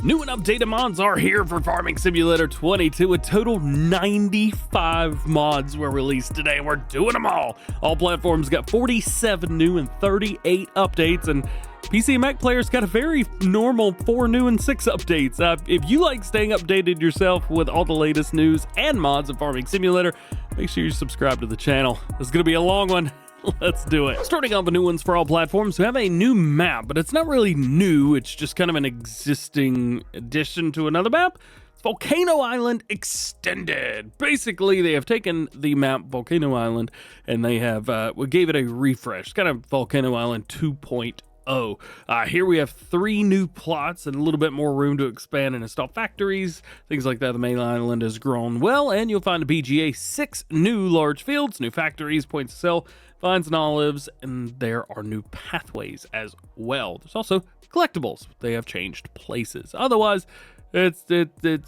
New and updated mods are here for Farming Simulator 22. A total 95 mods were released today. We're doing them all. All platforms got 47 new and 38 updates, and PC and Mac players got a very normal 4 new and 6 updates. If you like staying updated yourself with all the latest news and mods of Farming Simulator, make sure you subscribe to the channel. This is going to be a long one. Let's do it. Starting off the new ones for all platforms, we have a new map, but it's not really new. It's just kind of an existing addition to another map. It's Volcano Island Extended. Basically, they have taken the map Volcano Island and they have gave it a refresh. It's kind of Volcano Island 2.0. Here we have 3 new plots and a little bit more room to expand and install factories, things like that. The main island has grown well, and you'll find a PGA 6 new large fields, new factories, points to sell, vines and olives, and there are new pathways as well. There's also collectibles. They have changed places. Otherwise, it's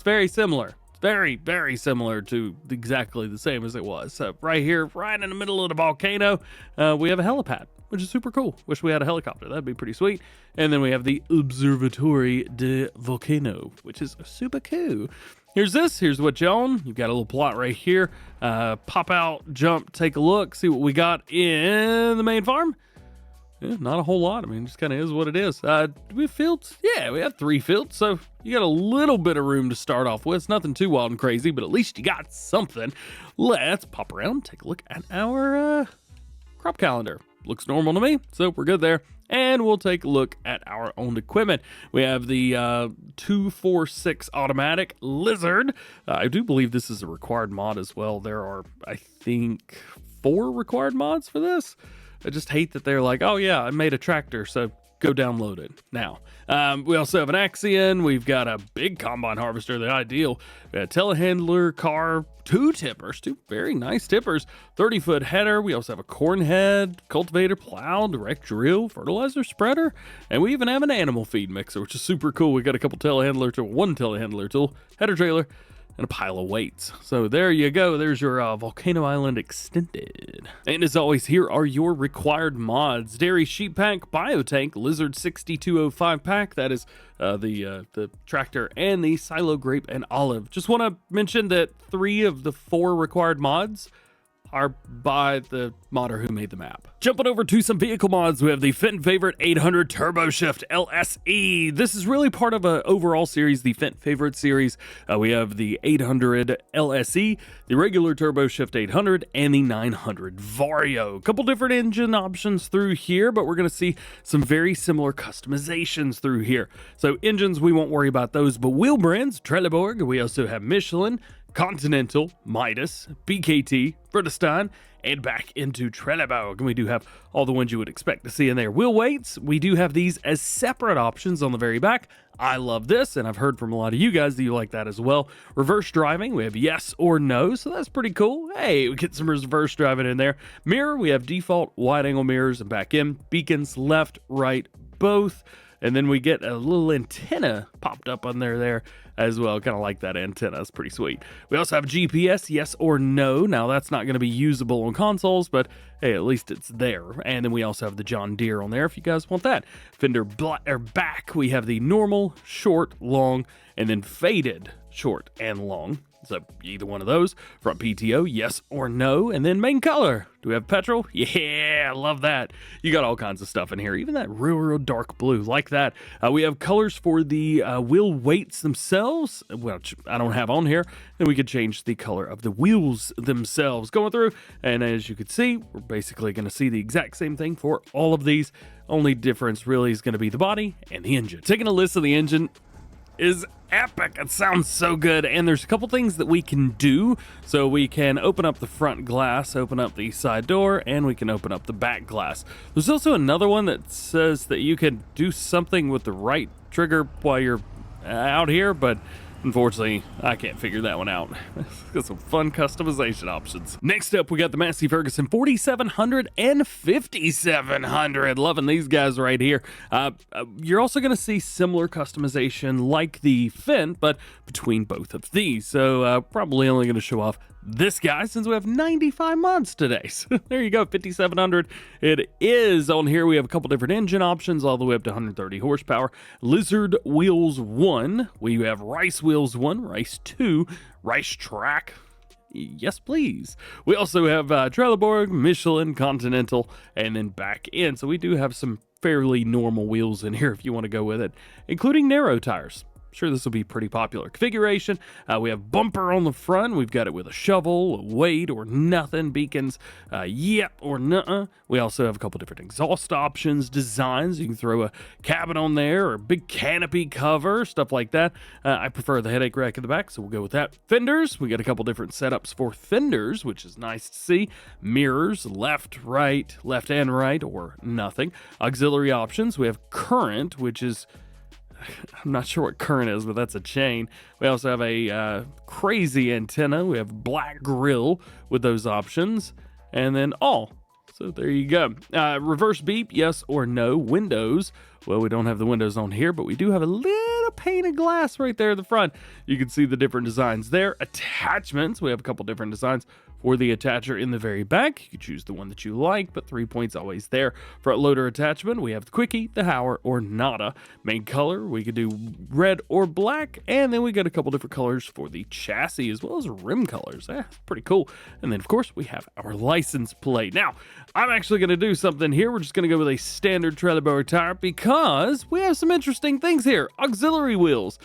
very similar. Very, very similar to exactly the same as it was. So right here, right in the middle of the volcano, we have a helipad, which is super cool. Wish we had a helicopter. That'd be pretty sweet. And then we have the Observatory de Volcano, which is super cool. Here's what you own. You've got a little plot right here. Pop out, jump, take a look, see what we got in the main farm. Yeah, not a whole lot. I mean, just kind of is what it is. Do we have fields? Yeah, we have 3 fields, so you got a little bit of room to start off with. It's nothing too wild and crazy, but at least you got something. Let's pop around, take a look at our crop calendar. Looks normal to me, so we're good there. And we'll take a look at our owned equipment. We have the 246 automatic Lizard. I do believe this is a required mod as well. There are, I think, 4 required mods for this. I just hate that they're like, oh yeah, I made a tractor, so go download it now. We also have an Axion. We've got a big combine harvester, the ideal. We got a telehandler car, 2 tippers, 2 very nice tippers, 30-foot header. We also have a corn head, cultivator, plow, direct drill, fertilizer spreader, and we even have an animal feed mixer, which is super cool. We got a couple one telehandler tool, header trailer, and a pile of weights. So there you go. There's your Volcano Island Extended. And as always, here are your required mods. Dairy Sheep Pack, Biotank, Lizard 6205 Pack. That is the tractor, and the Silo Grape and Olive. Just want to mention that 3 of the 4 required mods are by the modder who made the map. Jumping over to some vehicle mods, we have the Fendt Favorit 800 Turbo Shift LSE. This is really part of an overall series, the Fendt Favorit series. We have the 800 LSE, the regular Turbo Shift 800, and the 900 Vario. A couple different engine options through here, but we're going to see some very similar customizations through here. So engines, we won't worry about those, but wheel brands, Trelleborg. We also have Michelin, Continental, Midas, BKT, Bridgestone, and back into Trelleborg. And we do have all the ones you would expect to see in there. Wheel weights, we do have these as separate options on the very back. I love this, and I've heard from a lot of you guys that you like that as well. Reverse driving, we have yes or no, so that's pretty cool. Hey, we get some reverse driving in there. Mirror, we have default wide angle mirrors and back in. Beacons, left, right, both. And then we get a little antenna popped up on there as well. Kind of like that antenna. It's pretty sweet. We also have GPS, yes or no. Now, that's not going to be usable on consoles, but hey, at least it's there. And then we also have the John Deere on there if you guys want that. Fender back, we have the normal, short, long, and then faded short and long. So either one of those. Front PTO, yes or no. And then main color. Do we have petrol? Yeah, I love that. You got all kinds of stuff in here. Even that real dark blue, like that. We have colors for the wheel weights themselves, which I don't have on here. Then we could change the color of the wheels themselves going through. And as you can see, we're basically going to see the exact same thing for all of these. Only difference really is going to be the body and the engine. Taking a list of the engine is epic. It sounds so good, and there's a couple things that we can do. So we can open up the front glass, open up the side door, and we can open up the back glass. There's also another one that says that you can do something with the right trigger while you're out here, but unfortunately, I can't figure that one out. It's got some fun customization options. Next up, we got the Massey Ferguson 4700 and 5700. Loving these guys right here. You're also going to see similar customization like the Fendt, but between both of these. So probably only going to show off this guy, since we have 95 mods today. So there you go, 5700. It is on here. We have a couple different engine options all the way up to 130 horsepower. Lizard Wheels 1. We have Rice Wheels 1, Rice 2, Rice Track. Yes, please. We also have Trelleborg, Michelin, Continental, and then back in. So we do have some fairly normal wheels in here if you want to go with it, including narrow tires. Sure, this will be pretty popular. Configuration, we have bumper on the front. We've got it with a shovel, a weight or nothing, beacons, yep or nuh-uh. We also have a couple different exhaust options, designs. You can throw a cabin on there or a big canopy cover, stuff like that. I prefer the headache rack in the back, so we'll go with that. Fenders, we got a couple different setups for fenders, which is nice to see. Mirrors, left and right, or nothing. Auxiliary options, we have current, which is... I'm not sure what current is, but that's a chain. We also have a crazy antenna. We have black grill with those options. And then all. So there you go. Reverse beep, yes or no. Windows. Well, we don't have the windows on here, but we do have a little pane of glass right there at the front. You can see the different designs there. Attachments. We have a couple different designs for the attacher in the very back. You can choose the one that you like, but 3 points always there. For a loader attachment, we have the Quickie, the Hauer, or Nada. Main color, we could do red or black, and then we got a couple different colors for the chassis as well as rim colors. Pretty cool. And then, of course, we have our license plate. Now, I'm actually going to do something here. We're just going to go with a standard Trelleborg tire because we have some interesting things here. Auxiliary wheels.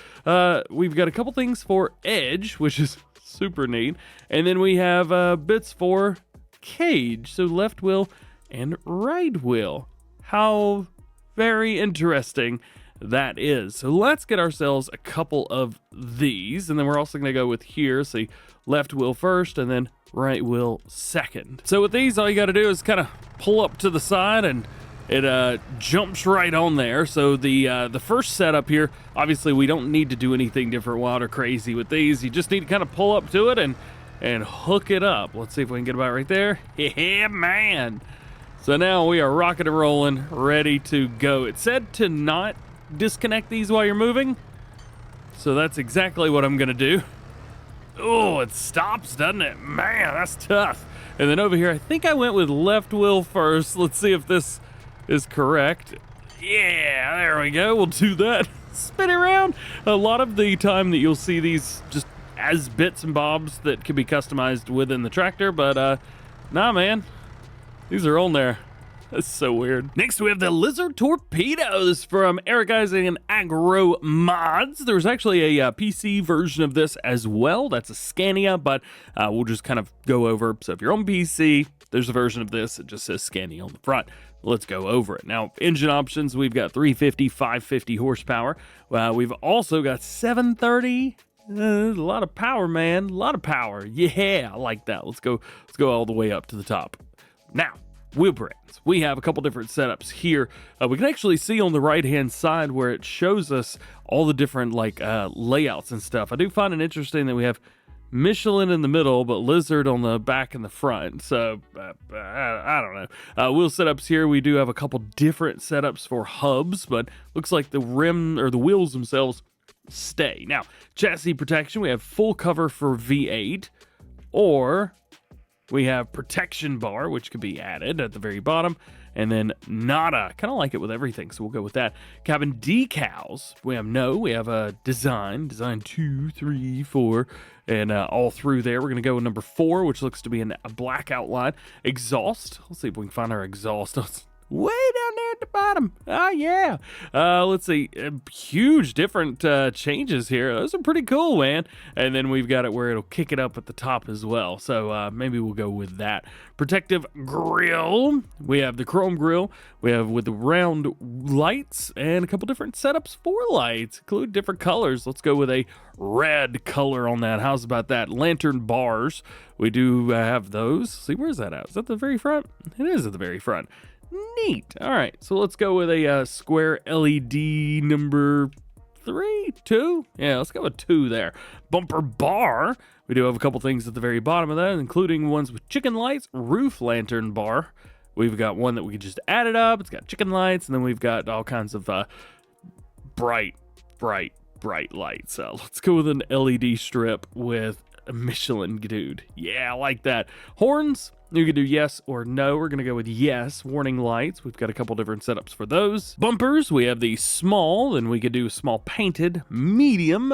We've got a couple things for edge, which is super neat. And then we have bits for cage, so left wheel and right wheel. How very interesting that is. So let's get ourselves a couple of these, and then we're also going to go with here. See, left wheel first and then right wheel second. So with these, all you got to do is kind of pull up to the side and it jumps right on there. So the first setup here, obviously we don't need to do anything different, wild or crazy with these. You just need to kind of pull up to it and hook it up. Let's see if we can get about right there. Yeah, man. So now we are rocking and rolling, ready to go. It said to not disconnect these while you're moving, so that's exactly what I'm gonna do. Oh, it stops, doesn't it? Man, that's tough. And then over here, I think I went with left wheel first. Let's see if this is correct. Yeah, there we go. We'll do that. Spin it around. A lot of the time that you'll see these just as bits and bobs that can be customized within the tractor, but nah, man, these are on there. That's so weird. Next, we have the Lizard Torpedo. This is from Eric Isaac and Agro Mods. There's actually a PC version of this as well. That's a Scania, but we'll just kind of go over. So if you're on PC, there's a version of this. It just says Scania on the front. Let's go over it. Now, engine options, we've got 350, 550 horsepower. We've also got 730. A lot of power, man. A lot of power. Yeah, I like that. Let's go all the way up to the top. Now, wheel brands. We have a couple different setups here. We can actually see on the right-hand side where it shows us all the different layouts and stuff. I do find it interesting that we have Michelin in the middle, but Lizard on the back and the front. So, I don't know. Wheel setups here, we do have a couple different setups for hubs, but looks like the rim or the wheels themselves stay. Now, chassis protection, we have full cover for V8, or we have protection bar, which could be added at the very bottom, and then nada. Kind of like it with everything, so we'll go with that. Cabin decals, we have a design 2, 3, 4, and all through there. We're going to go with number 4, which looks to be a black outline. Exhaust, let's see if we can find our exhaust. Way down there at the bottom. Oh, yeah. Let's see. Huge different changes here. Those are pretty cool, man. And then we've got it where it'll kick it up at the top as well. So maybe we'll go with that. Protective grill. We have the chrome grill. We have with the round lights and a couple different setups for lights, include different colors. Let's go with a red color on that. How's about that? Lantern bars. We do have those. See, where's that at? Is that the very front? It is at the very front. Neat. All right, so let's go with a square LED number 3, 2. Yeah, let's go with 2 there. Bumper bar. We do have a couple things at the very bottom of that, including ones with chicken lights, roof lantern bar. We've got one that we can just add it up. It's got chicken lights, and then we've got all kinds of bright lights. Let's go with an LED strip with a Michelin dude. Yeah, I like that. Horns, you can do yes or no. We're going to go with yes. Warning lights, we've got a couple different setups for those. Bumpers, we have the small, then we could do small painted, medium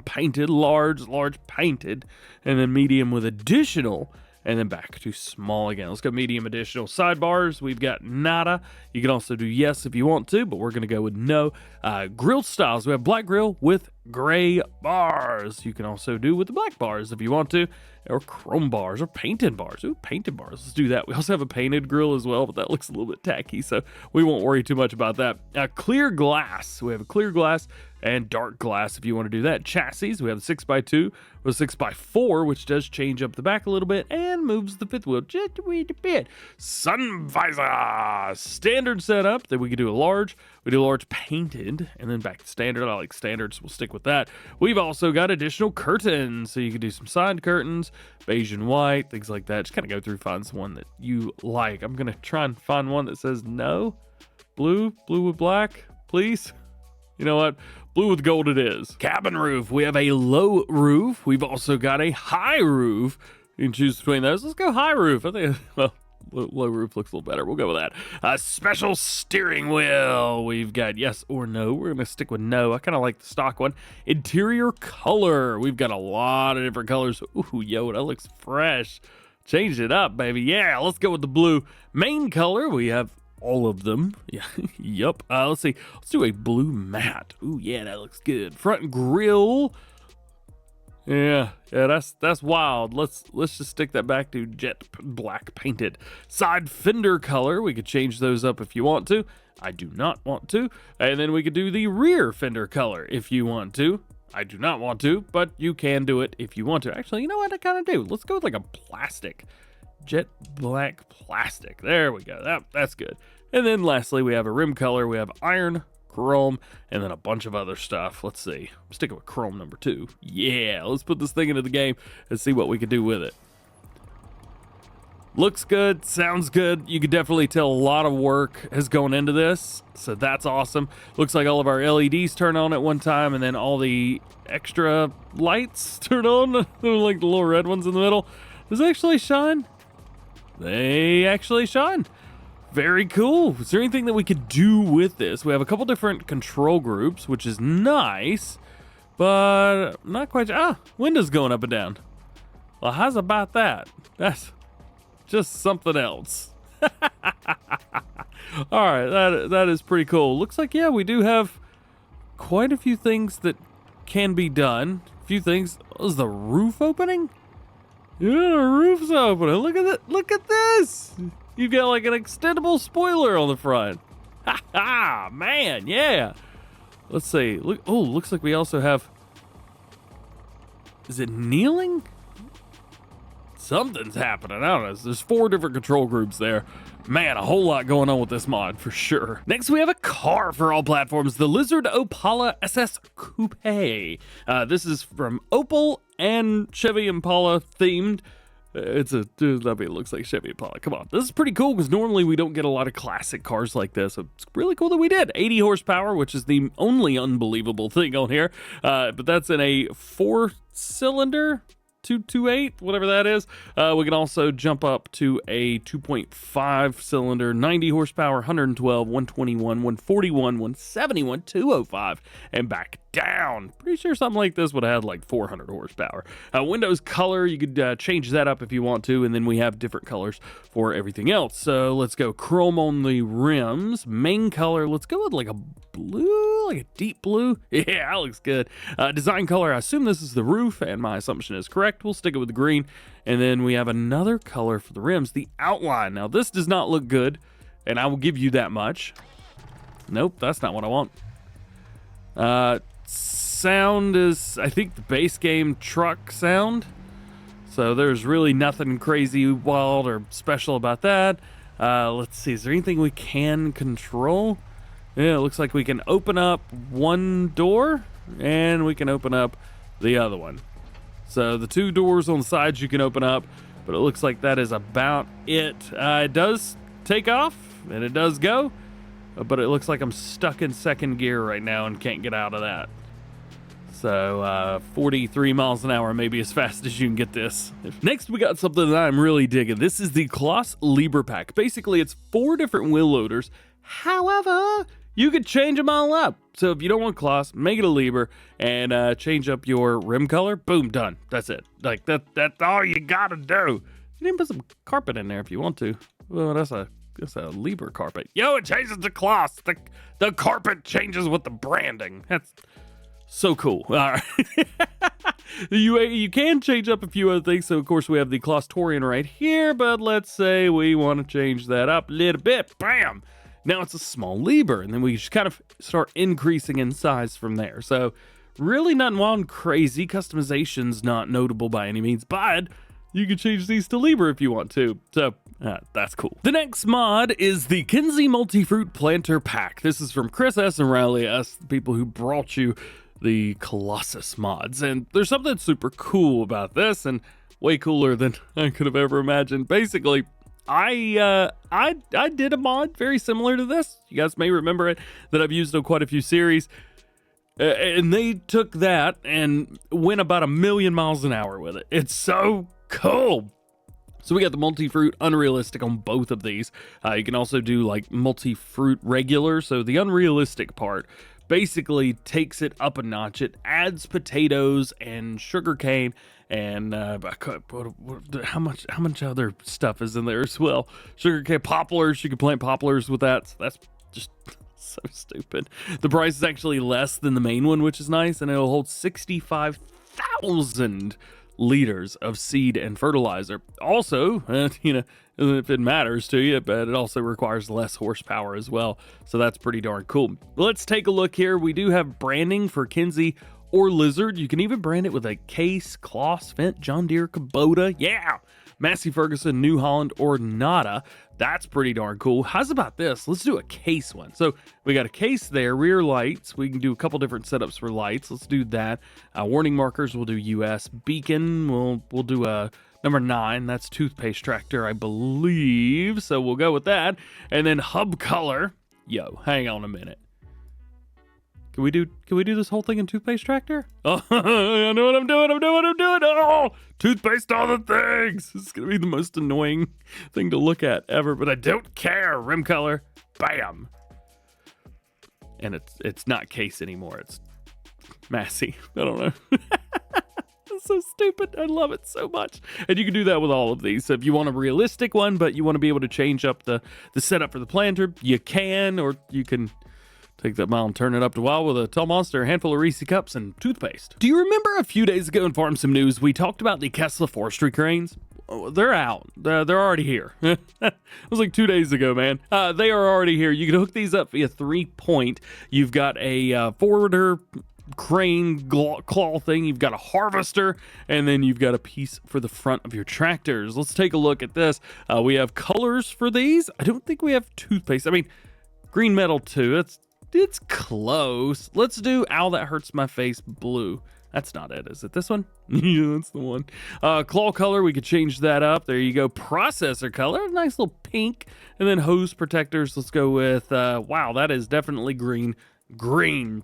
painted, large painted, and then medium with additional, and then back to small again. Let's go medium additional. Sidebars, we've got nada. You can also do yes if you want to, but we're going to go with no. Grill styles, we have black grill with gray bars. You can also do with the black bars if you want to, or chrome bars or painted bars. Ooh, painted bars. Let's do that. We also have a painted grill as well, but that looks a little bit tacky, so we won't worry too much about that. Clear glass. We have a clear glass and dark glass if you want to do that. Chassis, we have a 6x2 or 6x4, which does change up the back a little bit and moves the fifth wheel just a wee bit. Sun visor, standard setup. Then we can do a large. We do a large painted and then back to standard. I like standards. We'll stick with that. We've also got additional curtains, so you can do some side curtains, beige and white, things like that. Just kind of go through, find one that you like. I'm gonna try and find one that says no. Blue with black, please. You know what? Blue with gold it is. Cabin roof. We have a low roof. We've also got a high roof. You can choose between those. Let's go high roof. I think, well, low roof looks a little better. We'll go with that. Special steering wheel. We've got yes or no. We're going to stick with no. I kind of like the stock one. Interior color. We've got a lot of different colors. Ooh, yo, that looks fresh. Change it up, baby. Yeah, let's go with the blue. Main color, we have all of them. Yeah, yep. Let's see. Let's do a blue matte. Ooh, yeah, that looks good. Front grille. Yeah, that's wild. Let's just stick that back to jet black painted. Side fender color, we could change those up if you want to. I do not want to. And then we could do the rear fender color if you want to. I do not want to, but you can do it if you want to. Actually, you know what I kind of do? Let's go with like a plastic. Jet black plastic. There we go. That's good. And then lastly, we have a rim color. We have iron, chrome, and then a bunch of other stuff. Let's see. I'm sticking with chrome number 2. Yeah, let's put this thing into the game and see what we can do with it. Looks good, sounds good. You could definitely tell a lot of work has gone into this, so that's awesome. Looks like all of our LEDs turn on at one time, and then all the extra lights turn on, like the little red ones in the middle. Does they actually shine? They actually shine. Very cool. Is there anything that we could do with this? We have a couple different control groups, which is nice, but not quite. Windows going up and down. Well, how's about that? That's just something else. All right, that is pretty cool. Looks like, yeah, we do have quite a few things that can be done. A few things. Is the roof opening? Yeah, the roof's opening. Look at that. Look at this. You've got like an extendable spoiler on the front. Ha ha, man, yeah. Let's see. Look. Oh, looks like we also have. Is it kneeling? Something's happening. I don't know. There's 4 different control groups there. Man, a whole lot going on with this mod for sure. Next, we have a car for all platforms, the Lizard Opala SS Coupé. This is from Opel and Chevy Impala themed. It looks like Chevy Impala. Come on. This is pretty cool because normally we don't get a lot of classic cars like this. So it's really cool that we did. 80 horsepower, which is the only unbelievable thing on here. But that's in a 4-cylinder 228, whatever that is. We can also jump up to a 2.5 cylinder, 90 horsepower, 112, 121, 141, 171, 205, and back down. Pretty sure something like this would have had like 400 horsepower. Windows color, you could change that up if you want to, and then we have different colors for everything else. So let's go chrome on the rims. Main color, let's go with like a blue, like a deep blue. Yeah, that looks good. Design color, I assume this is the roof, and my assumption is correct. We'll stick it with the green. And then we have another color for the rims, the outline. Now this does not look good, and I will give you that much. Nope, that's not what I want. Sound is, I think, the base game truck sound. So there's really nothing crazy, wild, or special about that. Let's see, is there anything we can control? Yeah, it looks like we can open up one door, and we can open up the other one. So the 2 doors on the sides you can open up, but it looks like that is about it. It does take off, and it does go, but it looks like I'm stuck in second gear right now and can't get out of that. So 43 miles an hour, maybe as fast as you can get this. Next, we got something that I'm really digging. This is the Holaras Leveler pack. Basically, it's 4 different wheel loaders. However, you could change them all up. So if you don't want Holaras, make it a Liebherr and change up your rim color. Boom, done. That's it. Like that's all you gotta do. You can put some carpet in there if you want to. Well, that's a Liebherr carpet. Yo, it changes to Holaras. The carpet changes with the branding. That's so cool. All right. You can change up a few other things. So, of course, we have the Torian right here. But let's say we want to change that up a little bit. Bam! Now it's a small Liebherr. And then we just kind of start increasing in size from there. So, really nothing wild and crazy. Customization's not notable by any means. But you can change these to Liebherr if you want to. So, that's cool. The next mod is the Kinze Multi-Fruit Planter Pack. This is from Chris S. and Riley S., the people who brought you the Colossus mods. And there's something super cool about this, and way cooler than I could have ever imagined. Basically, I did a mod very similar to this. You guys may remember it, that I've used on quite a few series. And they took that and went about 1,000,000 miles an hour with it. It's so cool. So we got the multi-fruit unrealistic on both of these. You can also do like multi-fruit regular. So the unrealistic part basically takes it up a notch. It adds potatoes and sugarcane and how much other stuff is in there as well. Sugarcane, poplars. You can plant poplars with that. So that's just so stupid. The price is actually less than the main one, which is nice, and it'll hold 65,000 liters of seed and fertilizer. Also, if it matters to you, but it also requires less horsepower as well. So that's pretty darn cool. Let's take a look here. We do have branding for Kinze or Lizard. You can even brand it with a Case, Kloss, Fendt, John Deere, Kubota. Yeah. Massey, Ferguson, New Holland, or Nada. That's pretty darn cool. How's about this? Let's do a Case one. So we got a Case there, rear lights. We can do a couple different setups for lights. Let's do that. Warning markers, we'll do US. Beacon, we'll do a number 9. That's toothpaste tractor, I believe. So we'll go with that. And then hub color. Yo, hang on a minute. Can we do this whole thing in toothpaste tractor? Oh, I know what I'm doing. Oh, toothpaste all the things. This is gonna be the most annoying thing to look at ever, but I don't care. Rim color, bam. And it's not Case anymore. It's Massey. I don't know. It's so stupid. I love it so much. And you can do that with all of these. So if you want a realistic one, but you want to be able to change up the setup for the planter, you can, or you can take that mile and turn it up to wild with a tall monster, a handful of Reese cups, and toothpaste. Do you remember a few days ago in Farm Sim News, we talked about the Kesla forestry cranes? Oh, they're out. They're already here. It was like 2 days ago, man. They are already here. You can hook these up via 3-point. You've got a forwarder crane claw thing. You've got a harvester, and then you've got a piece for the front of your tractors. Let's take a look at this. We have colors for these. I don't think we have toothpaste. I mean, green metal too. It's close. Let's do Ow That Hurts My Face blue. That's not it. Is it this one? Yeah, that's the one. Claw color, we could change that up. There you go. Processor color, nice little pink. And then hose protectors, let's go with, wow, that is definitely green.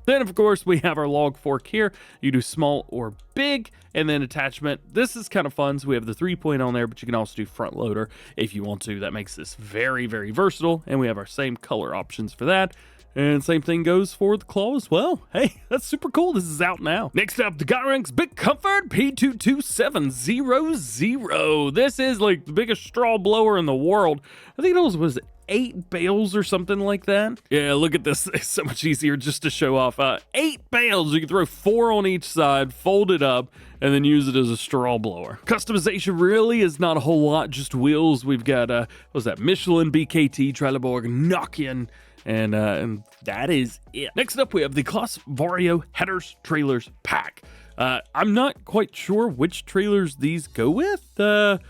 Then, of course, we have our log fork here. You do small or big, and then attachment. This is kind of fun. So we have the 3-point on there, but you can also do front loader if you want to. That makes this very, very versatile. And we have our same color options for that. And same thing goes for the claw as well. Hey, that's super cool. This is out now. Next up, the Gyrax Big Comfort P22700. This is like the biggest straw blower in the world. I think it was 8 bales or something like that. Yeah, look at this. It's so much easier just to show off. 8 bales. You can throw 4 on each side, fold it up, and then use it as a straw blower. Customization really is not a whole lot, just wheels. We've got, what was that? Michelin, BKT, Trelleborg, Nokian, and that is it. Next up, we have the Kloss Vario Headers Trailers Pack. I'm not quite sure which trailers these go with. I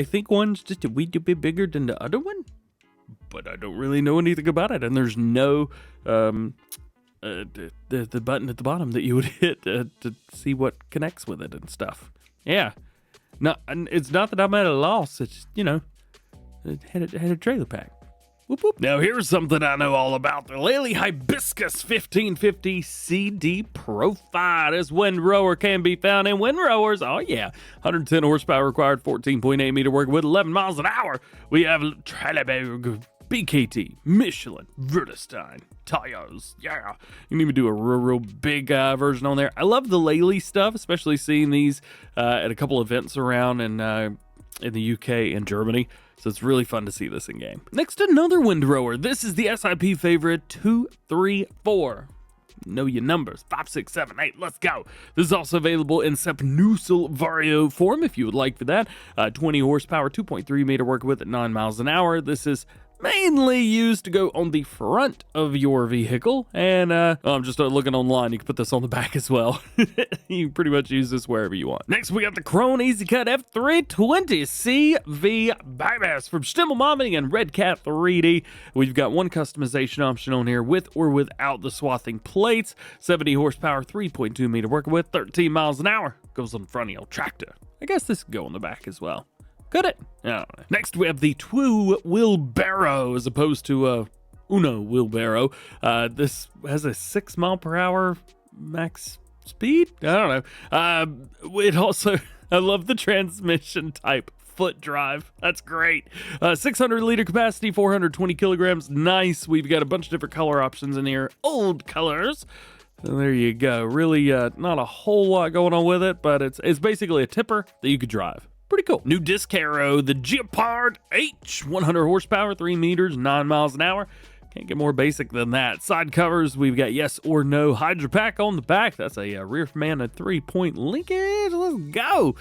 think one's just a wee bit bigger than the other one, but I don't really know anything about it. And there's no the button at the bottom that you would hit to see what connects with it and stuff. Yeah, no, it's not that I'm at a loss. It's, you know, it had a trailer pack. Whoop, whoop. Now here's something I know all about. The Lely Hibiscus 1550 CD Profi. This windrower can be found in windrowers. Oh yeah, 110 horsepower required, 14.8 meter work with 11 miles an hour. We have BKT, Michelin, Vertestein, tires. Yeah, you can even do a real big version on there. I love the Lely stuff, especially seeing these at a couple events around in the UK and Germany. So it's really fun to see this in game. Next, another windrower. This is the SIP Favorit 234. Know your numbers. 5, 6, 7, 8. Let's go. This is also available in Sepnusel Vario form if you would like for that. 20 horsepower, 2.3 meter work width at 9 miles an hour. This is mainly used to go on the front of your vehicle, and I'm just looking online. You can put this on the back as well. You can pretty much use this wherever you want. Next, we got the Krone EasyCut F320 CV Bypass from Stimmelmobbing and Red Cat 3D. We've got one customization option on here, with or without the swathing plates. 70 horsepower, 3.2 meter working width, 13 miles an hour. Goes on the front of your tractor. I guess this could go on the back as well. Could it? I don't know. Next, we have the two wheelbarrow as opposed to Uno wheelbarrow. This has a 6 mile per hour max speed. I don't know. It also, I love the transmission type. Foot drive. That's great. 600 liter capacity, 420 kilograms. Nice. We've got a bunch of different color options in here. Old colors. So there you go. Really not a whole lot going on with it, but it's basically a tipper that you could drive. Pretty cool. New disc arrow, the Gepard H, 100 horsepower, 3 meters, 9 miles an hour. Can't get more basic than that. Side covers, we've got yes or no Hydropack on the back. That's a rear man and 3-point linkage. Let's go.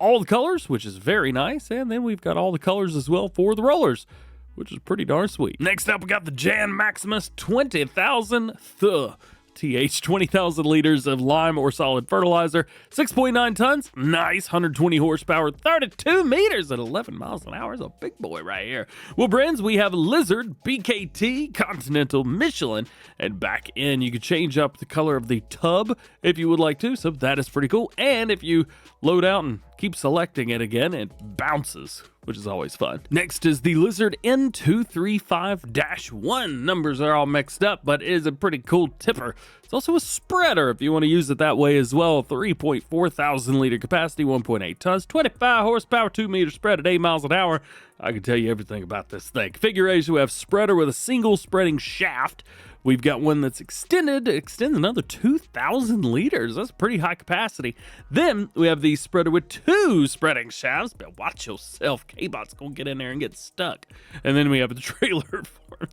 All the colors, which is very nice. And then we've got all the colors as well for the rollers, which is pretty darn sweet. Next up, we got the Jan Maximus 20,000th. TH, 20,000 liters of lime or solid fertilizer, 6.9 tons, nice, 120 horsepower, 32 meters at 11 miles an hour. Is a big boy right here. Well, brands, we have Lizard, BKT, Continental, Michelin, and back in, you can change up the color of the tub if you would like to, so that is pretty cool. And if you load out and keep selecting it again, it bounces, which is always fun. Next is the Lizard N235-1. Numbers are all mixed up, but it is a pretty cool tipper. It's also a spreader if you want to use it that way as well. 3.4 thousand liter capacity, 1.8 tons, 25 horsepower, 2 meter spread at 8 miles an hour. I can tell you everything about this thing. Configuration, we have spreader with a single spreading shaft. We've got one that's extends another 2,000 liters. That's pretty high capacity. Then we have the spreader with 2 spreading shafts. But watch yourself. K-Bot's going to get in there and get stuck. And then we have the trailer for it.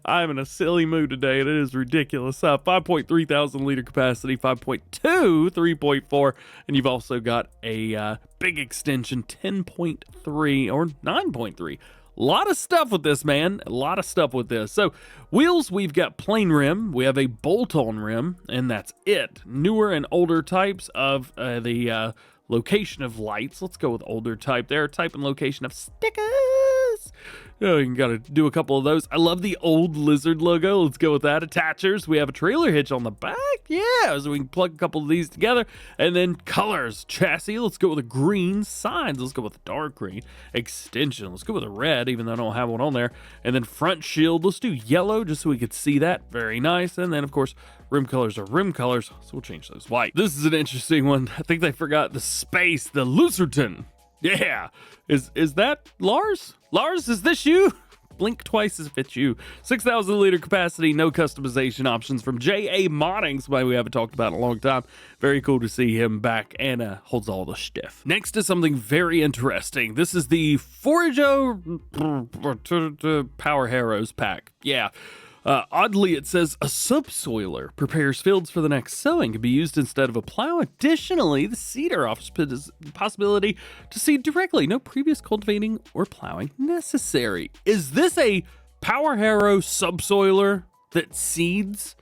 I'm in a silly mood today. It is ridiculous. 5.3 thousand liter capacity, 5.2, 3.4. And you've also got a big extension, 10.3 or 9.3. A lot of stuff with this, man. A lot of stuff with this. So, wheels, we've got plain rim. We have a bolt-on rim, and that's it. Newer and older types of the location of lights. Let's go with older type there. Type and location of stickers. Oh, you gotta do a couple of those. I love the old Lizard logo. Let's go with that. Attachers. We have a trailer hitch on the back. Yeah, so we can plug a couple of these together. And then colors. Chassis. Let's go with a green. Signs. Let's go with a dark green. Extension. Let's go with a red, even though I don't have one on there. And then front shield. Let's do yellow just so we could see that. Very nice. And then, of course, rim colors are rim colors, so we'll change those white. This is an interesting one. I think they forgot the space. The LizardTon. Yeah. Is that Lars? Lars, is this you? Blink twice if it's you. 6,000 liter capacity, no customization options from J.A. Modding, somebody we haven't talked about in a long time. Very cool to see him back, and holds all the stiff. Next is something very interesting. This is the Forigo Power Harrows pack. Yeah. Oddly, it says a subsoiler prepares fields for the next sowing. Can be used instead of a plow. Additionally, the seeder offers the possibility to seed directly. No previous cultivating or plowing necessary. Is this a Power Harrow subsoiler that seeds?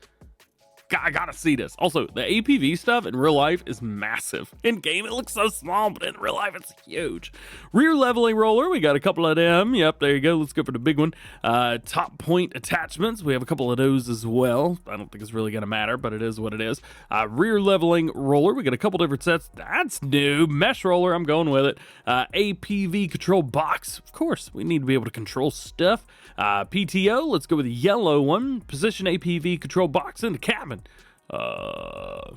I gotta see this. Also, the APV stuff in real life is massive. In game, it looks so small, but in real life, it's huge. Rear leveling roller, we got a couple of them. Yep, there you go. Let's go for the big one. Top point attachments, we have a couple of those as well. I don't think it's really gonna matter, but it is what it is. Rear leveling roller, we got a couple different sets. That's new. Mesh roller, I'm going with it. APV control box, of course, we need to be able to control stuff. PTO, let's go with the yellow one. Position APV control box in the cabin. I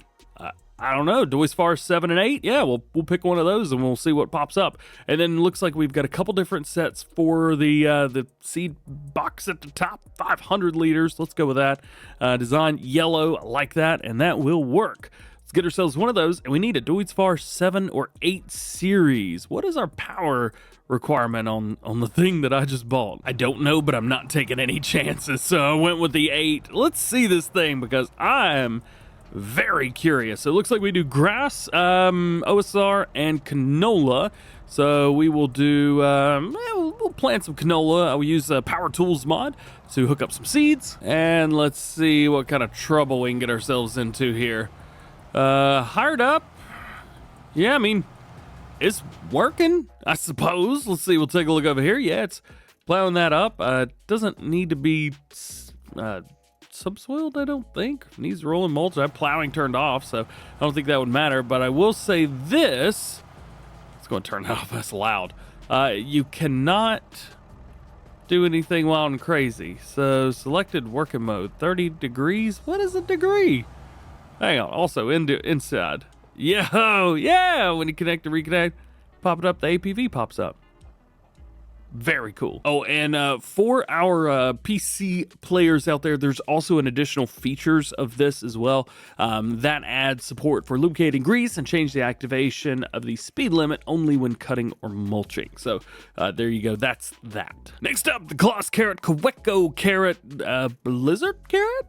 don't know. Duisfar 7 and 8. Yeah, we'll pick one of those and we'll see what pops up. And then it looks like we've got a couple different sets for the seed box at the top. 500 liters. Let's go with that. Design yellow, I like that, and that will work. Let's get ourselves one of those, and we need a Duisfar 7 or 8 series. What is our power requirement on the thing that I just bought? I don't know, but I'm not taking any chances, so I went with the 8. Let's see this thing because I am very curious. So it looks like we do grass, OSR, and canola. So we will do, we'll plant some canola. I will use a Power Tools mod to hook up some seeds. And let's see what kind of trouble we can get ourselves into here. Hired up. Yeah, I mean, it's working, I suppose. Let's see, we'll take a look over here. Yeah, it's plowing that up. Doesn't need to be subsoiled, I don't think. Needs rolling mulch. I have plowing turned off, so I don't think that would matter. But I will say this. Let's go and turn that off. That's loud. You cannot do anything wild and crazy. So selected working mode, 30 degrees. What is a degree? Hang on. Also inside. Yo, yeah. When you connect and reconnect, pop it up. The APV pops up. Very cool. Oh, and for our PC players out there, there's also an additional features of this as well. That adds support for lubricating grease and change the activation of the speed limit only when cutting or mulching. So there you go. That's that. Next up, the Gloss Carrot, Kaweco Carrot, Blizzard Carrot?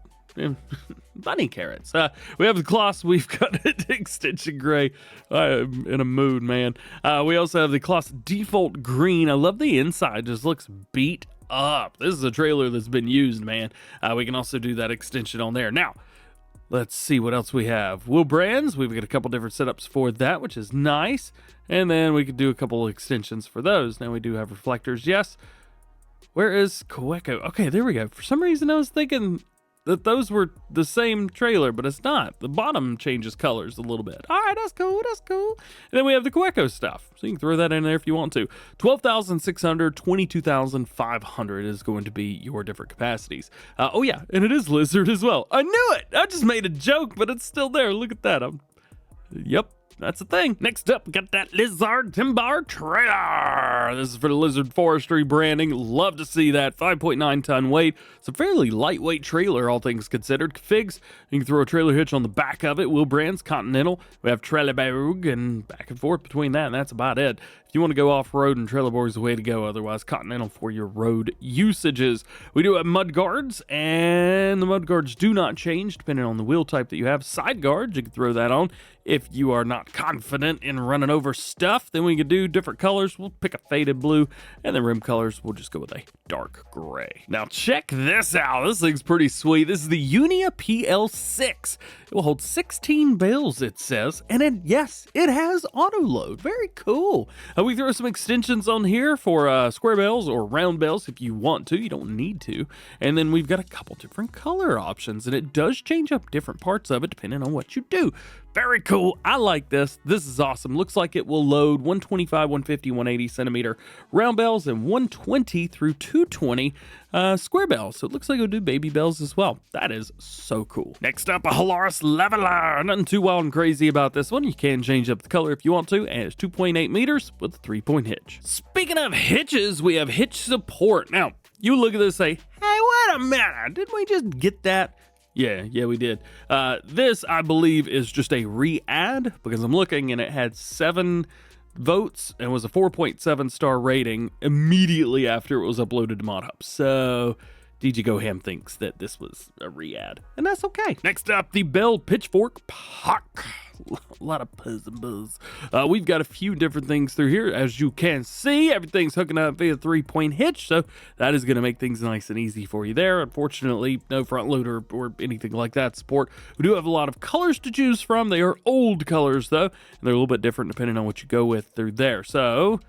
Bunny carrots. We have the Kloss. We've got it extension gray. I'm in a mood, man. We also have the Kloss default green. I love the inside. Just looks beat up. This is a trailer that's been used, man. We can also do that extension on there. Now, let's see what else we have. Wheel brands. We've got a couple different setups for that, which is nice. And then we could do a couple of extensions for those. Now we do have reflectors. Yes. Where is Kaweco? Okay, there we go. For some reason, I was thinking that those were the same trailer, but it's not. The bottom changes colors a little bit. All right, that's cool, that's cool. And then we have the Kaweco stuff, so you can throw that in there if you want to. 12,600, 22,500 is going to be your different capacities. Oh yeah, and it is Lizard as well. I knew it! I just made a joke, but it's still there. Look at that. Yep. That's the thing. Next up, we got that Lizard Timber trailer. This is for the Lizard Forestry branding. Love to see that. 5.9 ton weight. It's a fairly lightweight trailer, all things considered. Configs, you can throw a trailer hitch on the back of it. Wheel brands, Continental. We have Trelleborg and back and forth between that, and that's about it. If you want to go off-road, and Trelleborg is the way to go. Otherwise, Continental for your road usages. We do have mud guards, and the mud guards do not change depending on the wheel type that you have. Side guards, you can throw that on. If you are not confident in running over stuff, then we can do different colors. We'll pick a faded blue, and then rim colors, we'll just go with a dark gray. Now check this out. This thing's pretty sweet. This is the Unia PL6. It will hold 16 bales, it says, and yes, it has auto load. Very cool. We throw some extensions on here for square bales or round bales if you want to. You don't need to. And then we've got a couple different color options, and it does change up different parts of it depending on what you do. Very cool. I like this. This is awesome. Looks like it will load 125, 150, 180 centimeter round bells and 120 through 220 square bells. So it looks like it'll do baby bells as well. That is so cool. Next up, a Holaras Leveler. Nothing too wild and crazy about this one. You can change up the color if you want to, and it's 2.8 meters with a 3-point hitch. Speaking of hitches, we have Hitch Support. Now, you look at this and say, hey, wait a minute. Didn't we just get that? Yeah, we did. This, I believe, is just a re-add because I'm looking and it had 7 votes and was a 4.7 star rating immediately after it was uploaded to ModHub. So, DJ Go Ham thinks that this was a re-ad, and that's okay. Next up, the Bell Pitchfork Pack. A lot of buzz and buzz. We've got a few different things through here. As you can see, everything's hooking up via 3-point hitch, so that is going to make things nice and easy for you there. Unfortunately, no front loader or anything like that support. We do have a lot of colors to choose from. They are old colors, though, and they're a little bit different depending on what you go with through there. So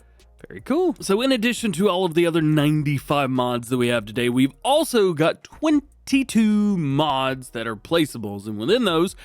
very cool. So in addition to all of the other 95 mods that we have today, we've also got 22 mods that are placeables, and within those,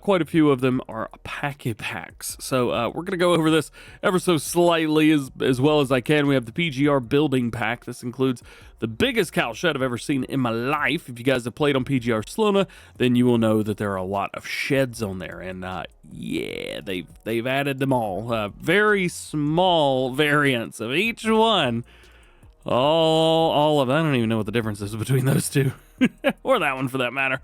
quite a few of them are packy packs. So we're gonna go over this ever so slightly as well as I can. We have the PGR Building Pack. This includes the biggest cow shed I've ever seen in my life. If you guys have played on PGR Slona, then you will know that there are a lot of sheds on there, and yeah, they've added them all. Very small variants of each one. All of them. I don't even know what the difference is between those two. Or that one for that matter.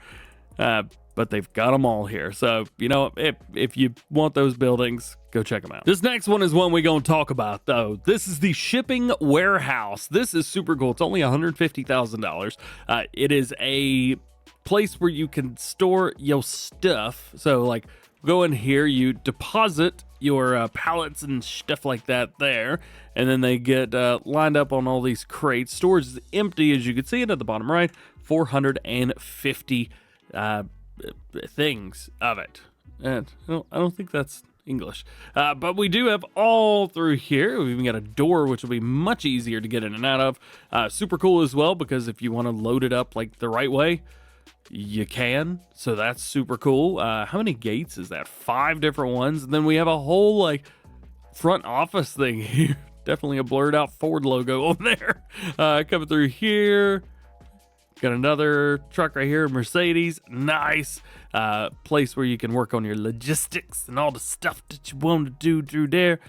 But they've got them all here. So, you know, if you want those buildings, go check them out. This next one is one we're going to talk about, though. This is the shipping warehouse. This is super cool. It's only $150,000. It is a place where you can store your stuff. So, like, go in here, you deposit your pallets and stuff like that there, and then they get lined up on all these crates. Storage is empty, as you can see it at the bottom right. 450 things of it. And I don't think that's English. But we do have all through here. We've even got a door, which will be much easier to get in and out of. Super cool as well, because if you want to load it up like the right way, you can. So that's super cool. How many gates is that? 5 different ones. And then we have a whole like front office thing here. Definitely a blurred out Ford logo on there. Coming through here. Got another truck right here, Mercedes. Nice. Place where you can work on your logistics and all the stuff that you want to do through there.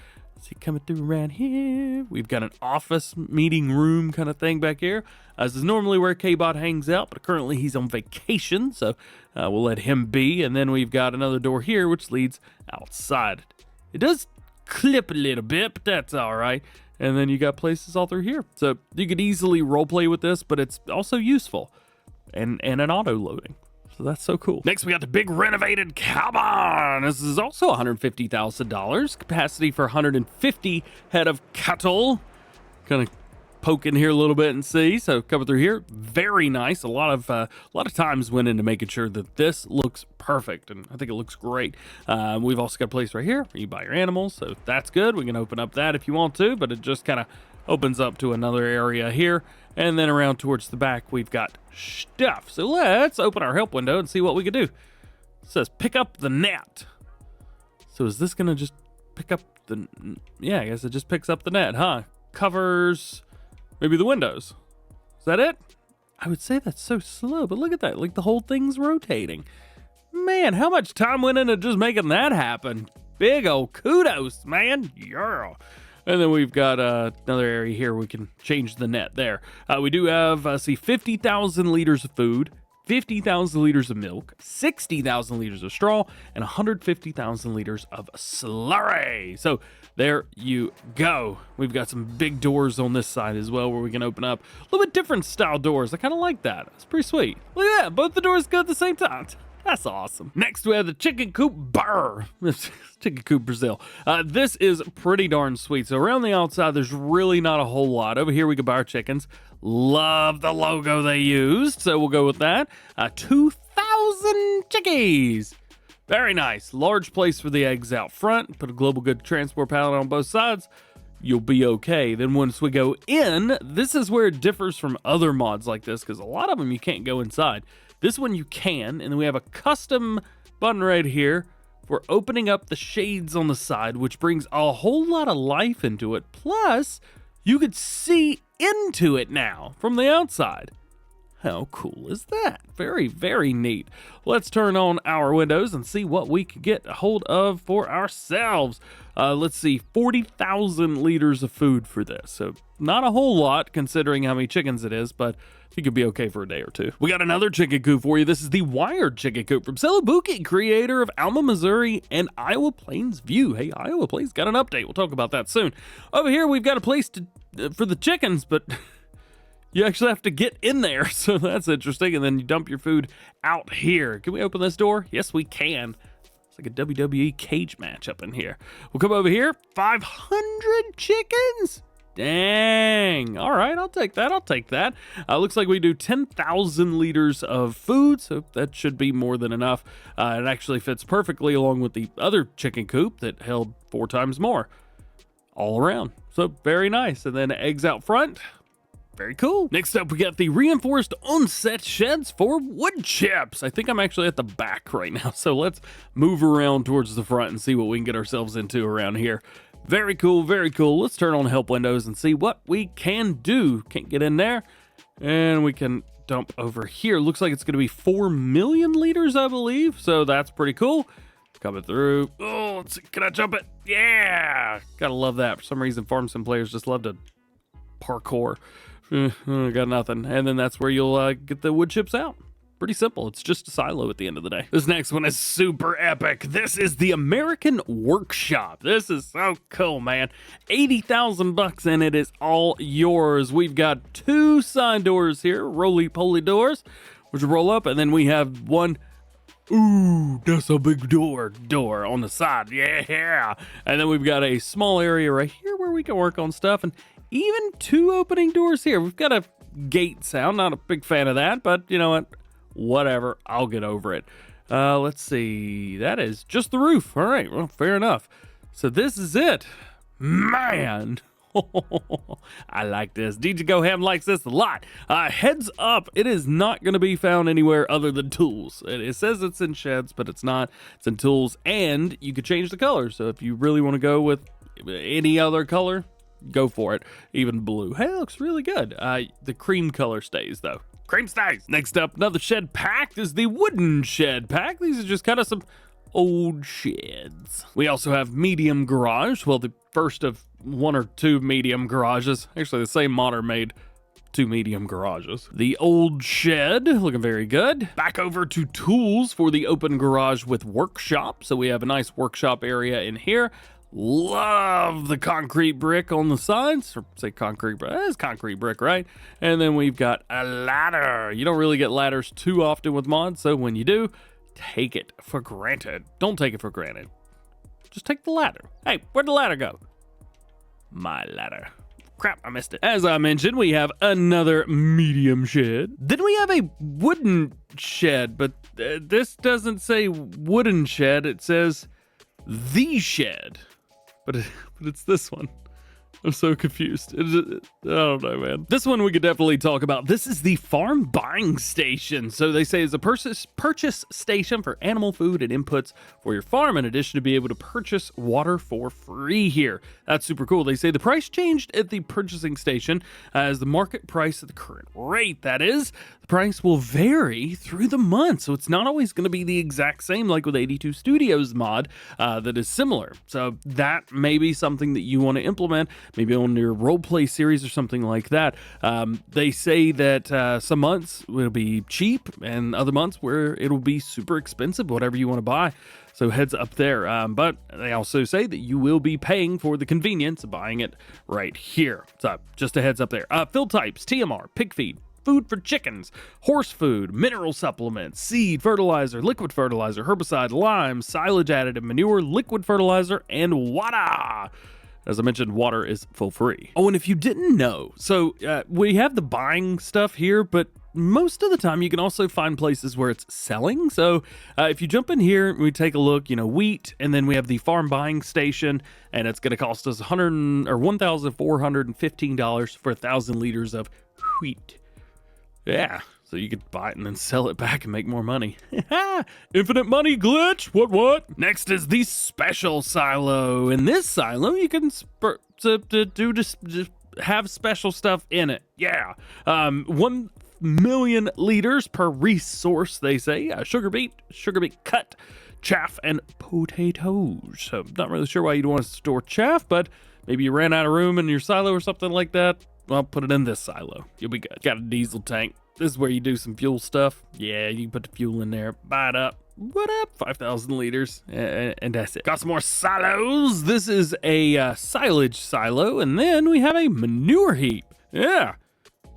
See, coming through around here, we've got an office meeting room kind of thing back here. This is normally where K-Bot hangs out, but currently he's on vacation, so we'll let him be. And then we've got another door here, which leads outside. It does clip a little bit, but that's all right. And then you got places all through here. So you could easily roleplay with this, but it's also useful. And an auto loading. So that's so cool. Next, we got the big Renovated Cow Barn. This is also $150,000. Capacity for 150 head of cattle. Kind of poke in here a little bit and see. So coming through here, very nice. A lot of times went into making sure that this looks perfect, and I think it looks great. We've also got a place right here where you buy your animals, so that's good. We can open up that if you want to, but it just kind of opens up to another area here. And then around towards the back, we've got stuff. So let's open our help window and see what we can do. It says pick up the net. So is this gonna just pick up the, yeah, I guess it just picks up the net, huh? Covers maybe the windows. Is that it? I would say that's so slow, but look at that. Like the whole thing's rotating. Man, how much time went into just making that happen? Big old kudos, man. Yeah. And then we've got another area here we can change the net there. We do have, 50,000 liters of food, 50,000 liters of milk, 60,000 liters of straw, and 150,000 liters of slurry. So there you go. We've got some big doors on this side as well where we can open up a little bit different style doors. I kind of like that. It's pretty sweet. Look at that. Both the doors go at the same time. That's awesome. Next, we have the Chicken Coop Br. Chicken Coop Brazil. This is pretty darn sweet. So around the outside, there's really not a whole lot. Over here, we can buy our chickens. Love the logo they used, so we'll go with that. 2,000 chickies. Very nice. Large place for the eggs out front. Put a Global Good Transport pallet on both sides. You'll be okay. Then once we go in, this is where it differs from other mods like this, because a lot of them you can't go inside. This one you can, and then we have a custom button right here for opening up the shades on the side, which brings a whole lot of life into it. Plus, you could see into it now from the outside. How cool is that? Very, very neat. Let's turn on our windows and see what we can get a hold of for ourselves. Let's see, 40,000 liters of food for this. So not a whole lot considering how many chickens it is, but I think it'd be okay for a day or two. We got another chicken coop for you. This is the wired chicken coop from Celebuki, creator of Alma, Missouri and Iowa Plains View. Hey, Iowa Plains got an update. We'll talk about that soon. Over here, we've got a place for the chickens, but you actually have to get in there. So that's interesting. And then you dump your food out here. Can we open this door? Yes, we can. It's like a WWE cage match up in here. We'll come over here. 500 chickens. Dang. All right, I'll take that. I'll take that. Looks like we do 10,000 liters of food, so that should be more than enough. It actually fits perfectly along with the other chicken coop that held 4 times more all around. So very nice. And then eggs out front. Very cool. Next up, we got the reinforced onset sheds for wood chips. I think I'm actually at the back right now, so let's move around towards the front and see what we can get ourselves into around here. Very cool, very cool. Let's turn on help windows and see what we can do. Can't get in there. And we can dump over here. Looks like it's going to be 4 million liters, I believe. So that's pretty cool. Coming through. Oh, let's see. Can I jump it? Yeah. Gotta love that. For some reason, farm sim players just love to parkour. Got nothing. And then that's where you'll get the wood chips out. Pretty simple. It's just a silo at the end of the day. This next one is super epic. This is the American Workshop. This is so cool, man. 80,000 bucks and it is all yours. We've got 2 side doors here, roly-poly doors, which roll up, and then we have one. Ooh, that's a big door on the side. Yeah. And then we've got a small area right here where we can work on stuff, and even 2 opening doors here. We've got a gate sound. Not a big fan of that, but you know what? Whatever, I'll get over it. Let's see. That is just the roof. All right, well, fair enough. So this is it. Man. I like this. DJ Go Ham likes this a lot. Heads up, it is not going to be found anywhere other than tools. It says it's in sheds, but it's not. It's in tools, and you could change the color. So if you really want to go with any other color, go for it. Even blue. Hey, it looks really good. The cream color stays, though. Cream stays. Next up, another shed pack is the wooden shed pack. These are just kind of some old sheds. We also have medium garage. Well, the first of 1 or 2 medium garages. Actually, the same modder made 2 medium garages. The old shed, looking very good. Back over to tools for the open garage with workshop. So we have a nice workshop area in here. Love the concrete brick on the sides, or say concrete brick. It's concrete brick, right? And then we've got a ladder. You don't really get ladders too often with mods, so when you do, take it for granted. Don't take it for granted. Just take the ladder. Hey, where'd the ladder go? My ladder. Crap, I missed it. As I mentioned, we have another medium shed. Then we have a wooden shed, but this doesn't say wooden shed. It says the shed. But it's this one. I'm so confused. I don't know, man. This one we could definitely talk about. This is the farm buying station. So they say it's a purchase station for animal food and inputs for your farm, in addition to be able to purchase water for free here. That's super cool. They say the price changed at the purchasing station as the market price at the current rate. That is, the price will vary through the month. So it's not always going to be the exact same like with 82 Studios mod that is similar. So that may be something that you want to implement, maybe on your roleplay series or something like that. They say that some months will be cheap and other months where it'll be super expensive, whatever you want to buy. So heads up there. But they also say that you will be paying for the convenience of buying it right here. So just a heads up there. Fill types, TMR, pig feed, food for chickens, horse food, mineral supplements, seed, fertilizer, liquid fertilizer, herbicide, lime, silage additive, manure, liquid fertilizer, and water. As I mentioned, water is full free. Oh, and if you didn't know, so we have the buying stuff here, but most of the time you can also find places where it's selling. So if you jump in here, we take a look, wheat, and then we have the farm buying station, and it's going to cost us $1,415 for 1,000 liters of wheat. Yeah. So you could buy it and then sell it back and make more money. Infinite money glitch. What? Next is the special silo. In this silo, you can just have special stuff in it. Yeah. 1 million liters per resource, they say. Sugar beet cut, chaff, and potatoes. So not really sure why you'd want to store chaff, but maybe you ran out of room in your silo or something like that. Well, put it in this silo. You'll be good. Got a diesel tank. This is where you do some fuel stuff. Yeah, you can put the fuel in there, buy it up. What up? 5,000 liters, and that's it. Got some more silos. This is a silage silo, and then we have a manure heap. Yeah,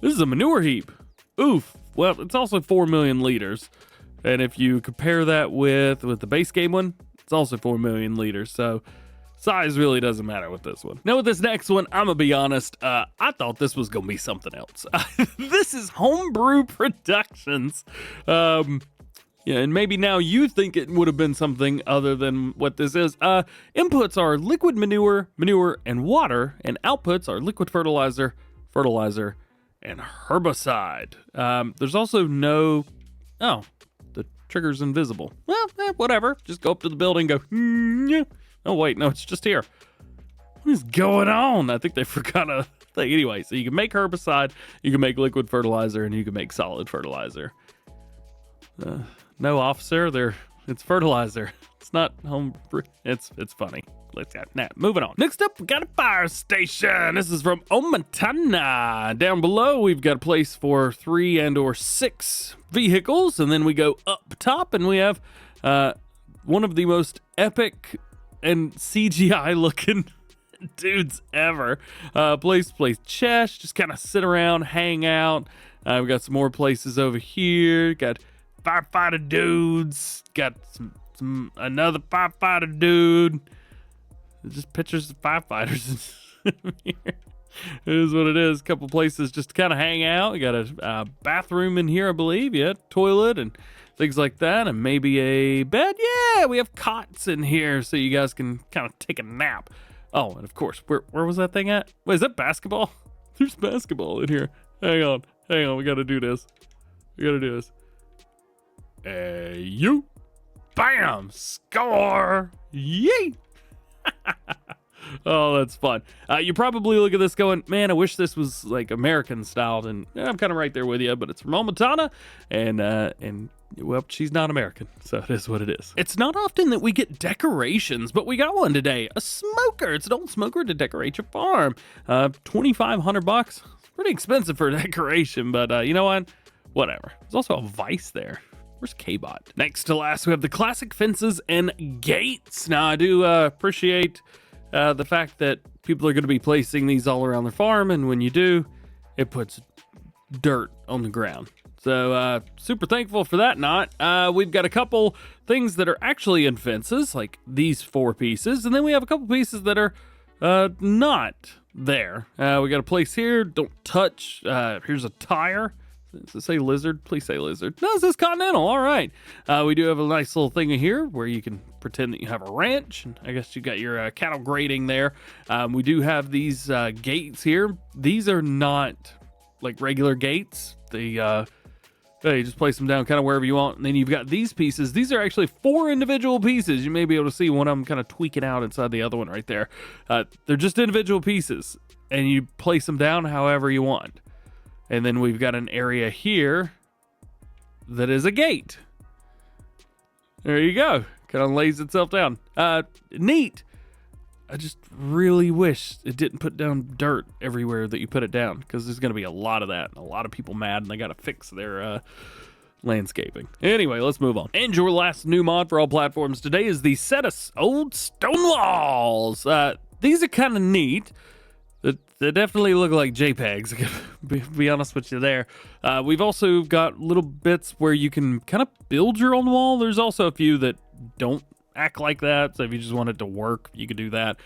This is a manure heap. Oof. Well, it's also 4 million liters. And if you compare that with the base game one, it's also 4 million liters. So size really doesn't matter with this one. Now with this next one, I'm gonna be honest, I thought this was gonna be something else. This is Homebrew Productions. Yeah, and maybe now you think it would have been something other than what this is. Inputs are liquid manure, and water, and outputs are liquid fertilizer, and herbicide. There's also no... Oh, the trigger's invisible. Well, whatever. Just go up to the building and go... Oh, wait, no, it's just here. What is going on? I think they forgot a thing. Anyway, so you can make herbicide, you can make liquid fertilizer, and you can make solid fertilizer. No, officer, it's fertilizer. It's not home. It's funny. Let's get now moving on. Next up, we got a fire station. This is from Omatana. Down below, we've got a place for 3 and/or 6 vehicles, and then we go up top, and we have one of the most epic and CGI looking dudes ever. Place chess, just kind of sit around, hang out. We've got some more places over here. Got firefighter dudes. Got some another firefighter dude. Just pictures of firefighters here. It is what it is. A couple places just to kind of hang out. We got a bathroom in here, I believe. Yeah, toilet and things like that, and maybe a bed. Yeah, we have cots in here so you guys can kind of take a nap. Oh, and of course, where was that thing at? Wait, is that basketball? There's basketball in here. Hang on. We gotta do this. You. Bam! Score! Yay! Oh, that's fun. You probably look at this going, man, I wish this was like American styled, and I'm kind of right there with you, but it's from Omatana, and well, she's not American, so it is what it is. It's not often that we get decorations, but we got one today. A smoker. It's an old smoker to decorate your farm. $2,500. It's pretty expensive for a decoration, but you know what? Whatever. There's also a vise there. Where's K-Bot? Next to last, we have the classic fences and gates. Now, I do appreciate the fact that people are going to be placing these all around their farm, and when you do, it puts dirt on the ground. So super thankful for that. We've got a couple things that are actually in fences, like these 4 pieces, and then we have a couple pieces that are not there. We got a place here, don't touch. Here's a tire. Does it say lizard? Please say lizard. No, it says Continental. All right. We do have a nice little thing in here where you can pretend that you have a ranch. And I guess you got your cattle grading there. We do have these gates here. These are not like regular gates. You just place them down kind of wherever you want. And then you've got these pieces. These are actually 4 individual pieces. You may be able to see one of them kind of tweaking out inside the other one right there. They're just individual pieces. And you place them down however you want. And then we've got an area here that is a gate. There you go. Kind of lays itself down. Neat. I just really wish it didn't put down dirt everywhere that you put it down, because there's going to be a lot of that. And a lot of people mad, and they got to fix their landscaping. Anyway, let's move on. And your last new mod for all platforms today is the set of old stone walls. These are kind of neat. They definitely look like JPEGs, be honest with you there. We've also got little bits where you can kind of build your own wall. There's also a few that don't act like that, so if you just want it to work, you can do that.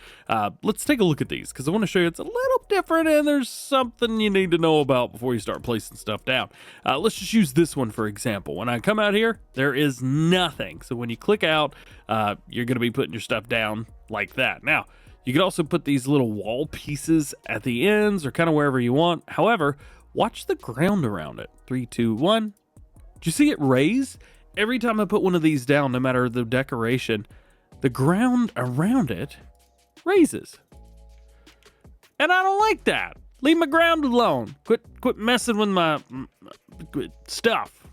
Let's take a look at these, because I want to show you it's a little different, and there's something you need to know about before you start placing stuff down. Let's just use this one for example. When I come out here, there is nothing. So when you click out, you're going to be putting your stuff down like that. Now, you can also put these little wall pieces at the ends or kind of wherever you want. However, watch the ground around it. 3, 2, 1. Did you see it raise? Every time I put one of these down, no matter the decoration, the ground around it raises. And I don't like that. Leave my ground alone. Quit messing with my stuff,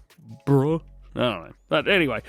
bruh. I don't know. But anyway,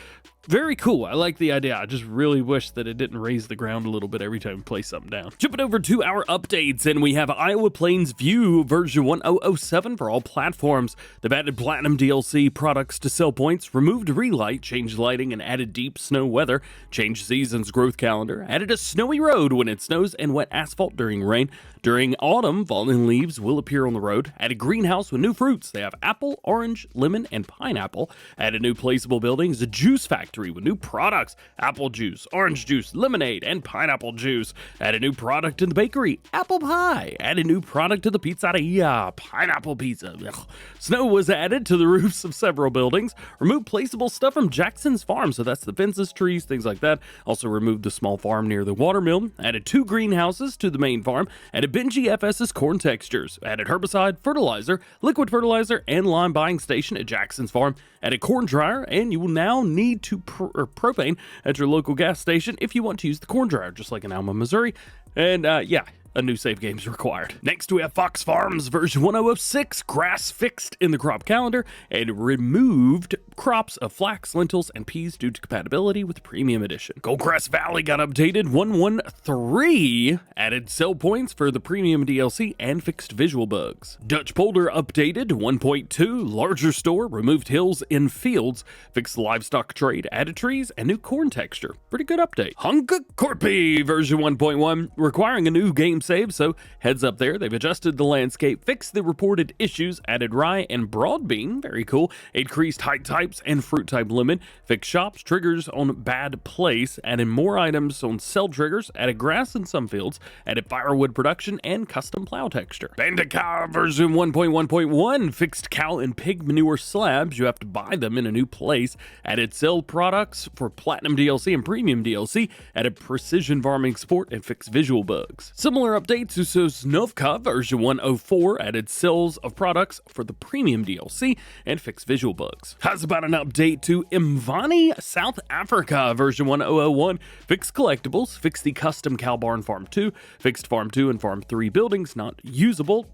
Very cool. I like the idea. I just really wish that it didn't raise the ground a little bit every time we place something down. Jumping over to our updates, and we have Iowa Plains View version 1007 for all platforms. They've added Platinum DLC products to sell points, removed relight, changed lighting, and added deep snow weather, changed seasons growth calendar, added a snowy road when it snows and wet asphalt during rain. During autumn, fallen leaves will appear on the road. Added greenhouse with new fruits. They have apple, orange, lemon, and pineapple. Added new placeable buildings, a juice factory with new products, apple juice, orange juice, lemonade, and pineapple juice. Added new product in the bakery, apple pie. Added new product to the pizzeria, pineapple pizza. Ugh. Snow was added to the roofs of several buildings. Removed placeable stuff from Jackson's farm, so that's the fences, trees, things like that. Also removed the small farm near the water mill. Added 2 greenhouses to the main farm. Added Benji FS's corn textures. Added herbicide, fertilizer, liquid fertilizer, and lime buying station at Jackson's farm. Added corn dryer, and you will now need to propane at your local gas station if you want to use the corn dryer, just like in Alma, Missouri. And yeah, a new save game is required. Next, we have Fox Farms version 1006, grass fixed in the crop calendar, and removed crops of flax, lentils, and peas due to compatibility with Premium Edition. Goldcrest Valley got updated 113, added sell points for the Premium DLC, and fixed visual bugs. Dutch Boulder updated 1.2, larger store, removed hills in fields, fixed livestock trade, added trees, and new corn texture. Pretty good update. Hunka Corpy version 1.1, requiring a new game save, so heads up there. They've adjusted the landscape, fixed the reported issues, added rye and broad bean, very cool, increased height types and fruit type limit, fixed shops, triggers on bad place, added more items on cell triggers, added grass in some fields, added firewood production, and custom plow texture. Bandit Cow version 1.1.1, fixed cow and pig manure slabs, you have to buy them in a new place, added cell products for Platinum DLC and Premium DLC, added precision farming support, and fixed visual bugs. Similar updates to Sosnovka version 104, added cells of products for the Premium DLC, and fixed visual bugs. How's about an update to Mvani, South Africa version 1001, fixed collectibles, fixed the custom Cow Barn Farm 2, fixed Farm 2 and Farm 3 buildings not usable.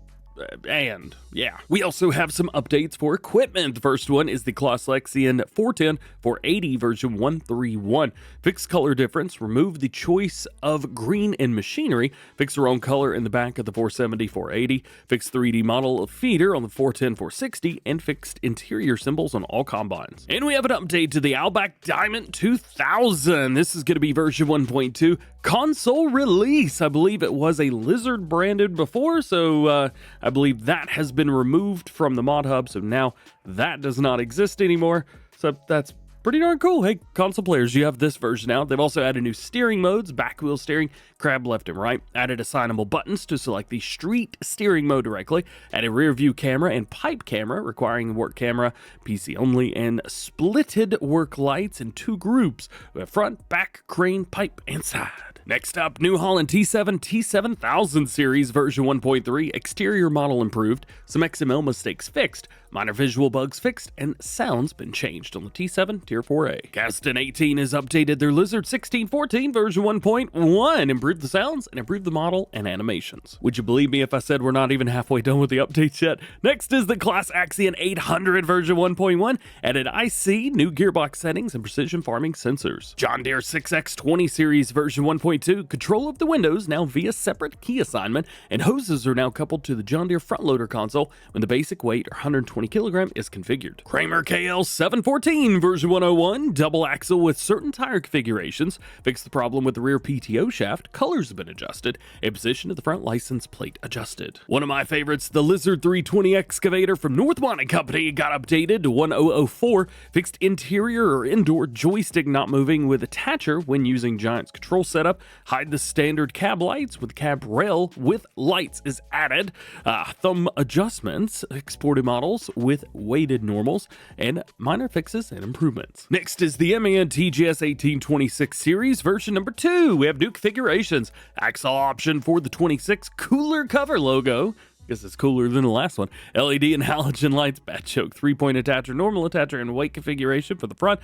And yeah, we also have some updates for equipment. The first one is the Claas Lexion 410 480 version 131. Fix color difference, remove the choice of green in machinery, fix the wrong color in the back of the 470 480, fix 3D model of feeder on the 410 460, and fixed interior symbols on all combines. And we have an update to the Outback Diamond 2000. This is going to be version 1.2 console release. I believe it was a Lizard branded before, so I believe that has been removed from the mod hub, so now that does not exist anymore. So that's pretty darn cool. Hey, console players, you have this version out. They've also added new steering modes, back wheel steering, crab left and right, added assignable buttons to select the street steering mode directly, added rear view camera and pipe camera, requiring work camera, PC only, and splitted work lights in 2 groups. We have front, back, crane, pipe, and side. Next up, New Holland T7 T7000 series version 1.3, exterior model improved, some XML mistakes fixed, minor visual bugs fixed, and sounds been changed on the T7 Tier 4A. Gaston 18 has updated their Lizard 1614 version 1.1, improved the sounds and improved the model and animations. Would you believe me if I said we're not even halfway done with the updates yet? Next is the Claas Axion 800 version 1.1, added IC, new gearbox settings, and precision farming sensors. John Deere 6X20 series version 1.2, control of the windows now via separate key assignment, and hoses are now coupled to the John Deere front loader console when the basic weight or 120 kilogram is configured. Kramer KL 714 version 101, double axle with certain tire configurations, fixed the problem with the rear PTO shaft, colors have been adjusted, and position of the front license plate adjusted. One of my favorites, the Lizard 320 excavator from Northmont & Company got updated to 1004, fixed interior or indoor joystick not moving with attacher when using Giant's control setup, hide the standard cab lights with cab rail with lights is added, thumb adjustments, exported models with weighted normals, and minor fixes and improvements. Next is the MAN TGS 1826 series version number 2. We have new configurations, axle option for the 26, cooler cover logo, guess it's cooler than the last one, LED and halogen lights, bat choke, 3-point attacher, normal attacher, and weight configuration for the front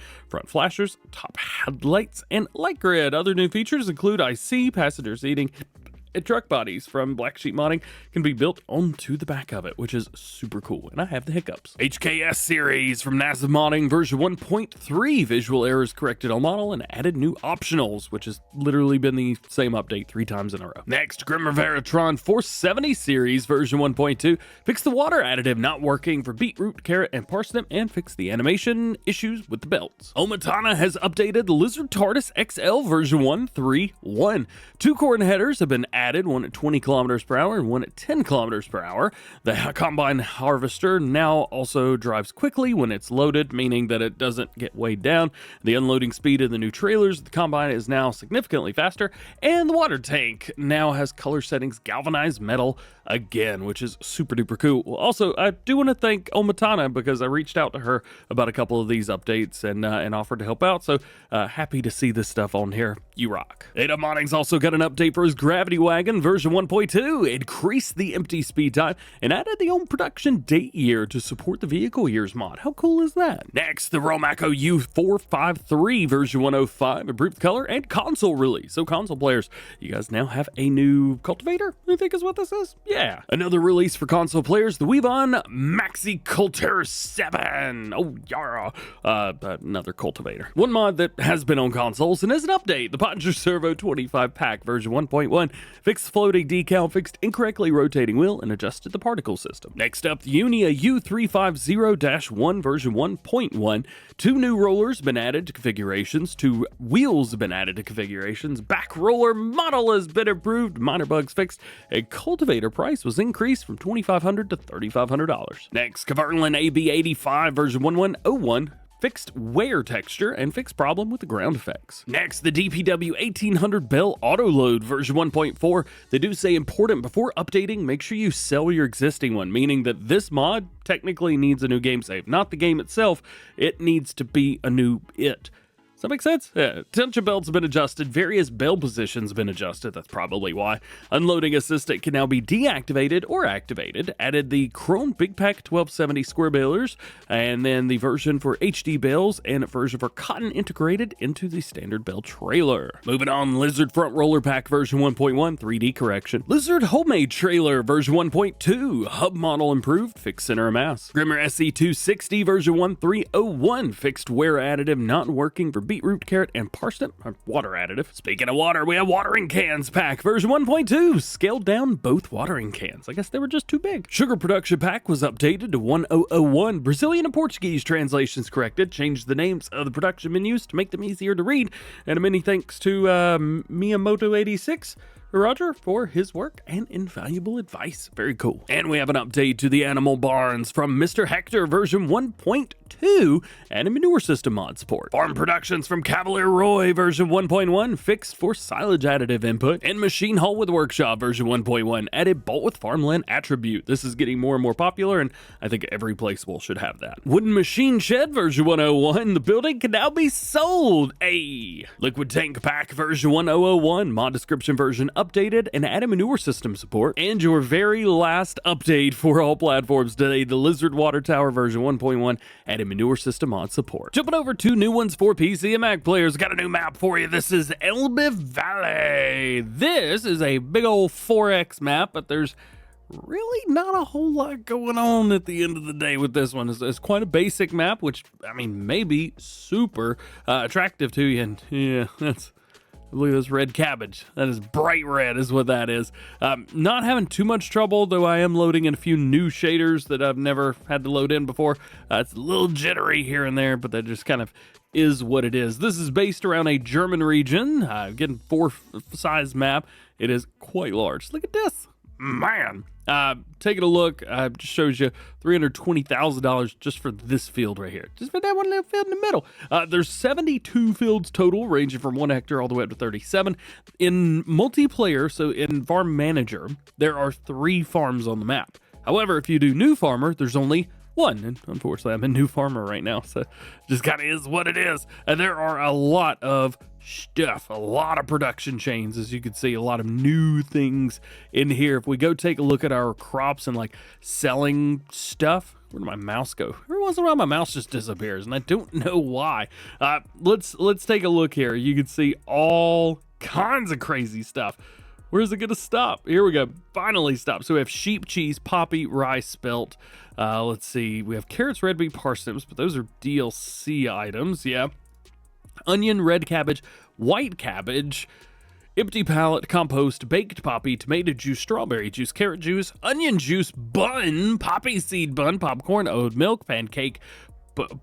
flashers, top headlights, and light grid. Other new features include IC, passenger seating, truck bodies from Black Sheep Modding can be built onto the back of it, which is super cool. And I have the hiccups. HKS series from NASA Modding version 1.3. Visual errors corrected on model and added new optionals, which has literally been the same update 3 times in a row. Next, Grimmer Veritron 470 series version 1.2. Fixed the water additive not working for beetroot, carrot, and parsnip, and fixed the animation issues with the belts. Omatana has updated the Lizard TARDIS XL version 1.3.1. 2 corn headers have been added, one at 20 kilometers per hour and one at 10 kilometers per hour. The combine harvester now also drives quickly when it's loaded, meaning that it doesn't get weighed down. The unloading speed of the new trailers, the combine is now significantly faster, and the water tank now has color settings galvanized metal again, which is super duper cool. Also, I do want to thank Omatana because I reached out to her about a couple of these updates and offered to help out, so happy to see this stuff on here. You rock. Ada Modding's also got an update for his Gravity Wagon version 1.2. Increased the empty speed time and added the own production date year to support the vehicle years mod. How cool is that? Next, the Romaco U453 version 105, improved color and console release. So console players, you guys now have a new cultivator, I think is what this is. Yeah. Another release for console players, the Weavon Maxi Culture 7. Oh, yara. Another cultivator. One mod that has been on consoles and is an update, the Pottinger Servo 25 pack version 1.1. Fixed floating decal, fixed incorrectly rotating wheel, and adjusted the particle system. Next up, the Unia U350-1 version 1.1. 2 new rollers been added to configurations, 2 wheels have been added to configurations, back roller model has been improved, minor bugs fixed, and cultivator price was increased from $2,500 to $3,500. Next, Kverlin AB85 version 1101. Fixed wear texture and fixed problem with the ground effects. Next, the DPW 1800 Bell Auto Load version 1.4. They do say important before updating, make sure you sell your existing one, meaning that this mod technically needs a new game save. Not the game itself, it needs to be a new it. Does that make sense? Yeah. Tension belts have been adjusted. Various bell positions have been adjusted. That's probably why. Unloading assistant can now be deactivated or activated. Added the Krone Big Pack 1270 square balers, and then the version for HD bells and a version for cotton integrated into the standard bell trailer. Moving on, Lizard Front Roller Pack version 1.1, 3D correction. Lizard Homemade Trailer version 1.2, hub model improved, fixed center of mass. Grimmer SC260 version 1.301, fixed wear additive not working for beetroot, carrot, and parsnip, water additive. Speaking of water, we have watering cans pack version 1.2, scaled down both watering cans. I guess they were just too big. Sugar production pack was updated to 1001. Brazilian and Portuguese translations corrected, changed the names of the production menus to make them easier to read, and a many thanks to Miyamoto86 Roger for his work and invaluable advice. Very cool. And we have an update to the animal barns from Mr. Hector version 1.2 and a manure system mod support. Farm productions from Cavalier Roy version 1.1 fixed for silage additive input, and Machine Hull with Workshop version 1.1 added bolt with farmland attribute. This is getting more and more popular, and I think every place should have that. Wooden Machine Shed version 101, the building can now be sold. Liquid Tank Pack version 1001, mod description version updated and added manure system support. And your very last update for all platforms today, the Lizard Water Tower version 1.1 added manure system mod support. Jumping over 2 new ones for PC and Mac players, got a new map for you. This is Elbe Valley. This is a big old 4X map, but there's really not a whole lot going on at the end of the day with this one. It's quite a basic map, which, I mean, may be super attractive to you. And yeah, look at this red cabbage. That is bright red is what that is. Not having too much trouble, though I am loading in a few new shaders that I've never had to load in before. It's a little jittery here and there, but that just kind of is what it is. This is based around a German region. Getting 4 size map. It is quite large. Look at this. Man. Taking a look, just shows you $320,000 just for this field right here. Just for that one little field in the middle. There's 72 fields total, ranging from 1 hectare all the way up to 37. In multiplayer, so in Farm Manager, there are 3 farms on the map. However, if you do New Farmer, there's only 1, and unfortunately I'm in New Farmer right now, so just kind of is what it is. And there are a lot of stuff, a lot of production chains, as you can see, a lot of new things in here. If we go take a look at our crops and like selling stuff, where did my mouse go? Every once in a while my mouse just disappears and I don't know why. Let's take a look here. You can see all kinds of crazy stuff. Where's it gonna stop? Here we go. Finally stop. So we have sheep, cheese, poppy, rye, spelt. Let's see. We have carrots, red beet, parsnips, but those are DLC items. Yeah. Onion, red cabbage, white cabbage, empty palette, compost, baked poppy, tomato juice, strawberry juice, carrot juice, onion juice, bun, poppy seed bun, popcorn, oat milk, pancake,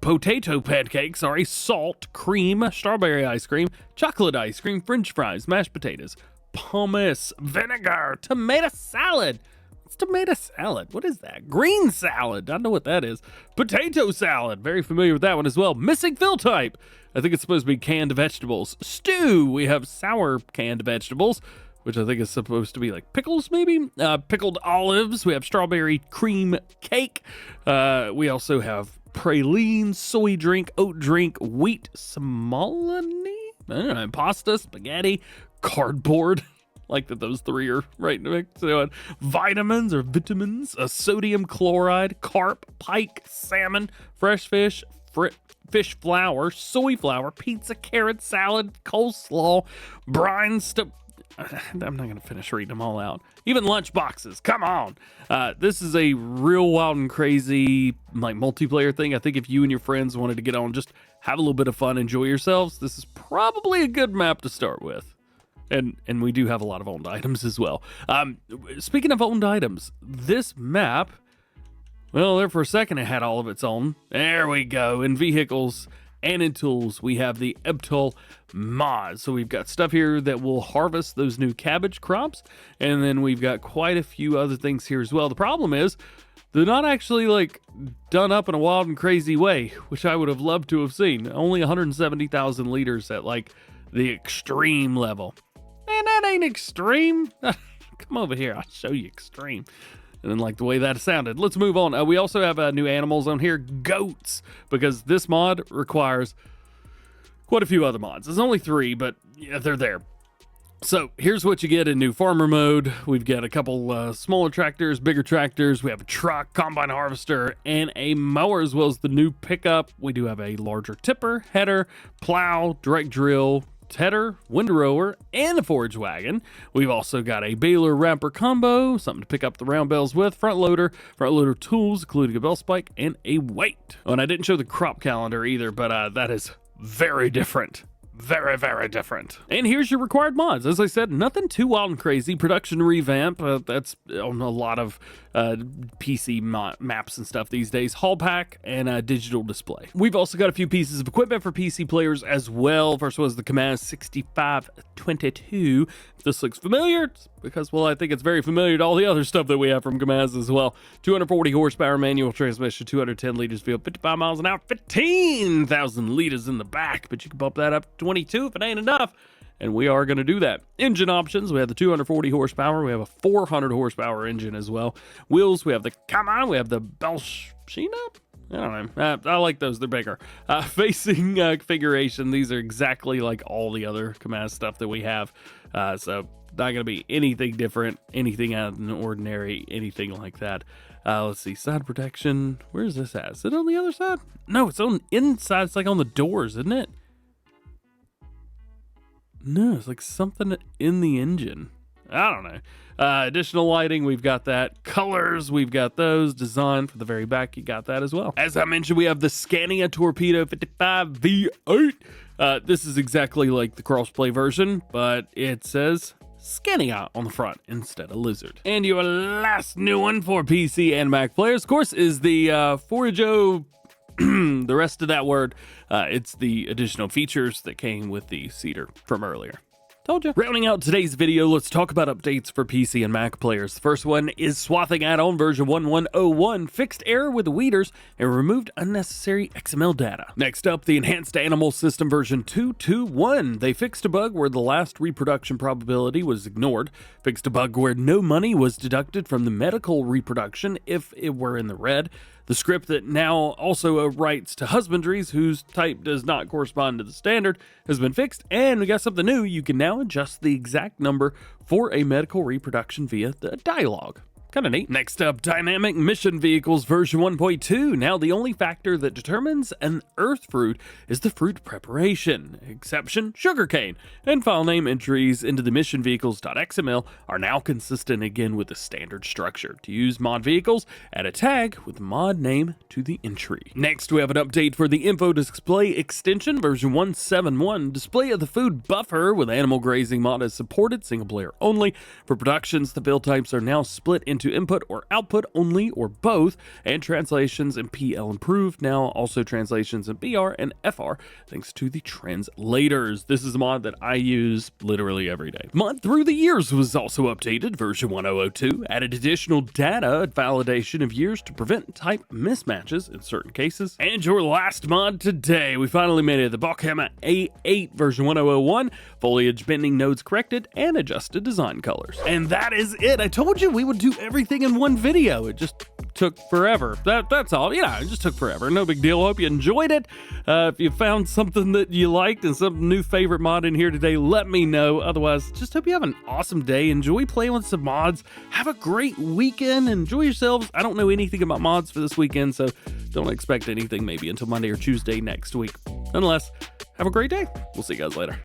potato pancake, sorry, salt, cream, strawberry ice cream, chocolate ice cream, french fries, mashed potatoes, hummus, vinegar, tomato salad. What's tomato salad? What is that? Green salad. I know what that is. Potato salad. Very familiar with that one as well. Missing fill type. I think it's supposed to be canned vegetables. Stew. We have sour canned vegetables, which I think is supposed to be like pickles, maybe? Pickled olives. We have strawberry cream cake. We also have praline, soy drink, oat drink, wheat semolina. I don't know, pasta, spaghetti, cardboard. Like that those three are right next to it. Vitamins, sodium chloride, carp, pike, salmon, fresh fish, fish flour, soy flour, pizza, carrot salad, coleslaw, brine stuff. I'm not going to finish reading them all out. Even lunch boxes. Come on. This is a real wild and crazy like multiplayer thing. I think if you and your friends wanted to get on, just have a little bit of fun, enjoy yourselves, this is probably a good map to start with. And we do have a lot of owned items as well. Speaking of owned items, this map, well, there for a second it had all of its own. There we go. In vehicles and in tools, we have the Ebtol mod. So we've got stuff here that will harvest those new cabbage crops. And then we've got quite a few other things here as well. The problem is they're not actually like done up in a wild and crazy way, which I would have loved to have seen. Only 170,000 liters at like the extreme level. Man, that ain't extreme. Come over here. I'll show you extreme. And then like the way that sounded. Let's move on. We also have new animals on here. Goats. Because this mod requires quite a few other mods. There's only 3, but yeah, they're there. So here's what you get in new farmer mode. We've got a couple smaller tractors, bigger tractors. We have a truck, combine harvester, and a mower, as well as the new pickup. We do have a larger tipper, header, plow, direct drill, header, windrower, and a forage wagon. We've also got a baler wrapper combo, something to pick up the round bales with, front loader tools, including a bell spike and a weight. Oh, and I didn't show the crop calendar either, but that is very different. Very, very different. And here's your required mods. As I said, nothing too wild and crazy. Production revamp, that's on a lot of PC maps and stuff these days. Haul pack and digital display. We've also got a few pieces of equipment for PC players as well. First was the Kamaz 6522. If this looks familiar, it's because, well, I think it's very familiar to all the other stuff that we have from Kamaz as well. 240 horsepower manual transmission, 210 liters fuel, 55 miles an hour, 15,000 liters in the back, but you can bump that up to 22 if it ain't enough. And we are going to do that. Engine options, we have the 240 horsepower. We have a 400 horsepower engine as well. Wheels, we have the we have the Belshina. I don't know. I like those. They're bigger. Facing configuration, these are exactly like all the other Kamaz stuff that we have. So not going to be anything different, anything out of the ordinary, anything like that. Let's see. Side protection. Where is this at? Is it on the other side? No, it's on inside. It's like on the doors, isn't it? No, it's like something in the engine. I don't know. Additional lighting, we've got that. Colors, we've got those. Design for the very back, you got that as well. As I mentioned, we have the Scania Torpedo 55 V8. This is exactly like the crossplay version, but it says Scania on the front instead of Lizard. And your last new one for PC and Mac players, of course, is the Forigo. The rest of that word, it's the additional features that came with the Cedar from earlier. Told you. Rounding out today's video, let's talk about updates for PC and Mac players. The first one is Swathing add-on version 1101, fixed error with the weeders, and removed unnecessary XML data. Next up, the Enhanced Animal System version 221. They fixed a bug where the last reproduction probability was ignored, fixed a bug where no money was deducted from the medical reproduction if it were in the red. The script that now also writes to husbandries whose type does not correspond to the standard has been fixed, and we got something new. You can now adjust the exact number for a medical reproduction via the dialogue. Kind of neat. Next up, Dynamic Mission Vehicles version 1.2. Now the only factor that determines an earth fruit is the fruit preparation. Exception, sugarcane. And file name entries into the mission vehicles.xml are now consistent again with the standard structure. To use mod vehicles, add a tag with the mod name to the entry. Next, we have an update for the info display extension version 1.7.1. Display of the food buffer with animal grazing mod is supported, single player only. For productions, the build types are now split into input or output only or both, and translations in PL improved, now also translations in BR and FR thanks to the translators. This is a mod that I use literally every day. Mod through the years was also updated, version 1.0.2, added additional data and validation of years to prevent type mismatches in certain cases. And your last mod today, we finally made it, the Volcano A8 version 1.0.1, foliage bending nodes corrected and adjusted design colors. And that is it. I told you we would do everything in one video. It just took forever. That's all. Yeah, it just took forever. No big deal. Hope you enjoyed it. If you found something that you liked and some new favorite mod in here today, let me know. Otherwise, just hope you have an awesome day. Enjoy playing with some mods. Have a great weekend. Enjoy yourselves. I don't know anything about mods for this weekend, so don't expect anything maybe until Monday or Tuesday next week. Nonetheless, have a great day. We'll see you guys later.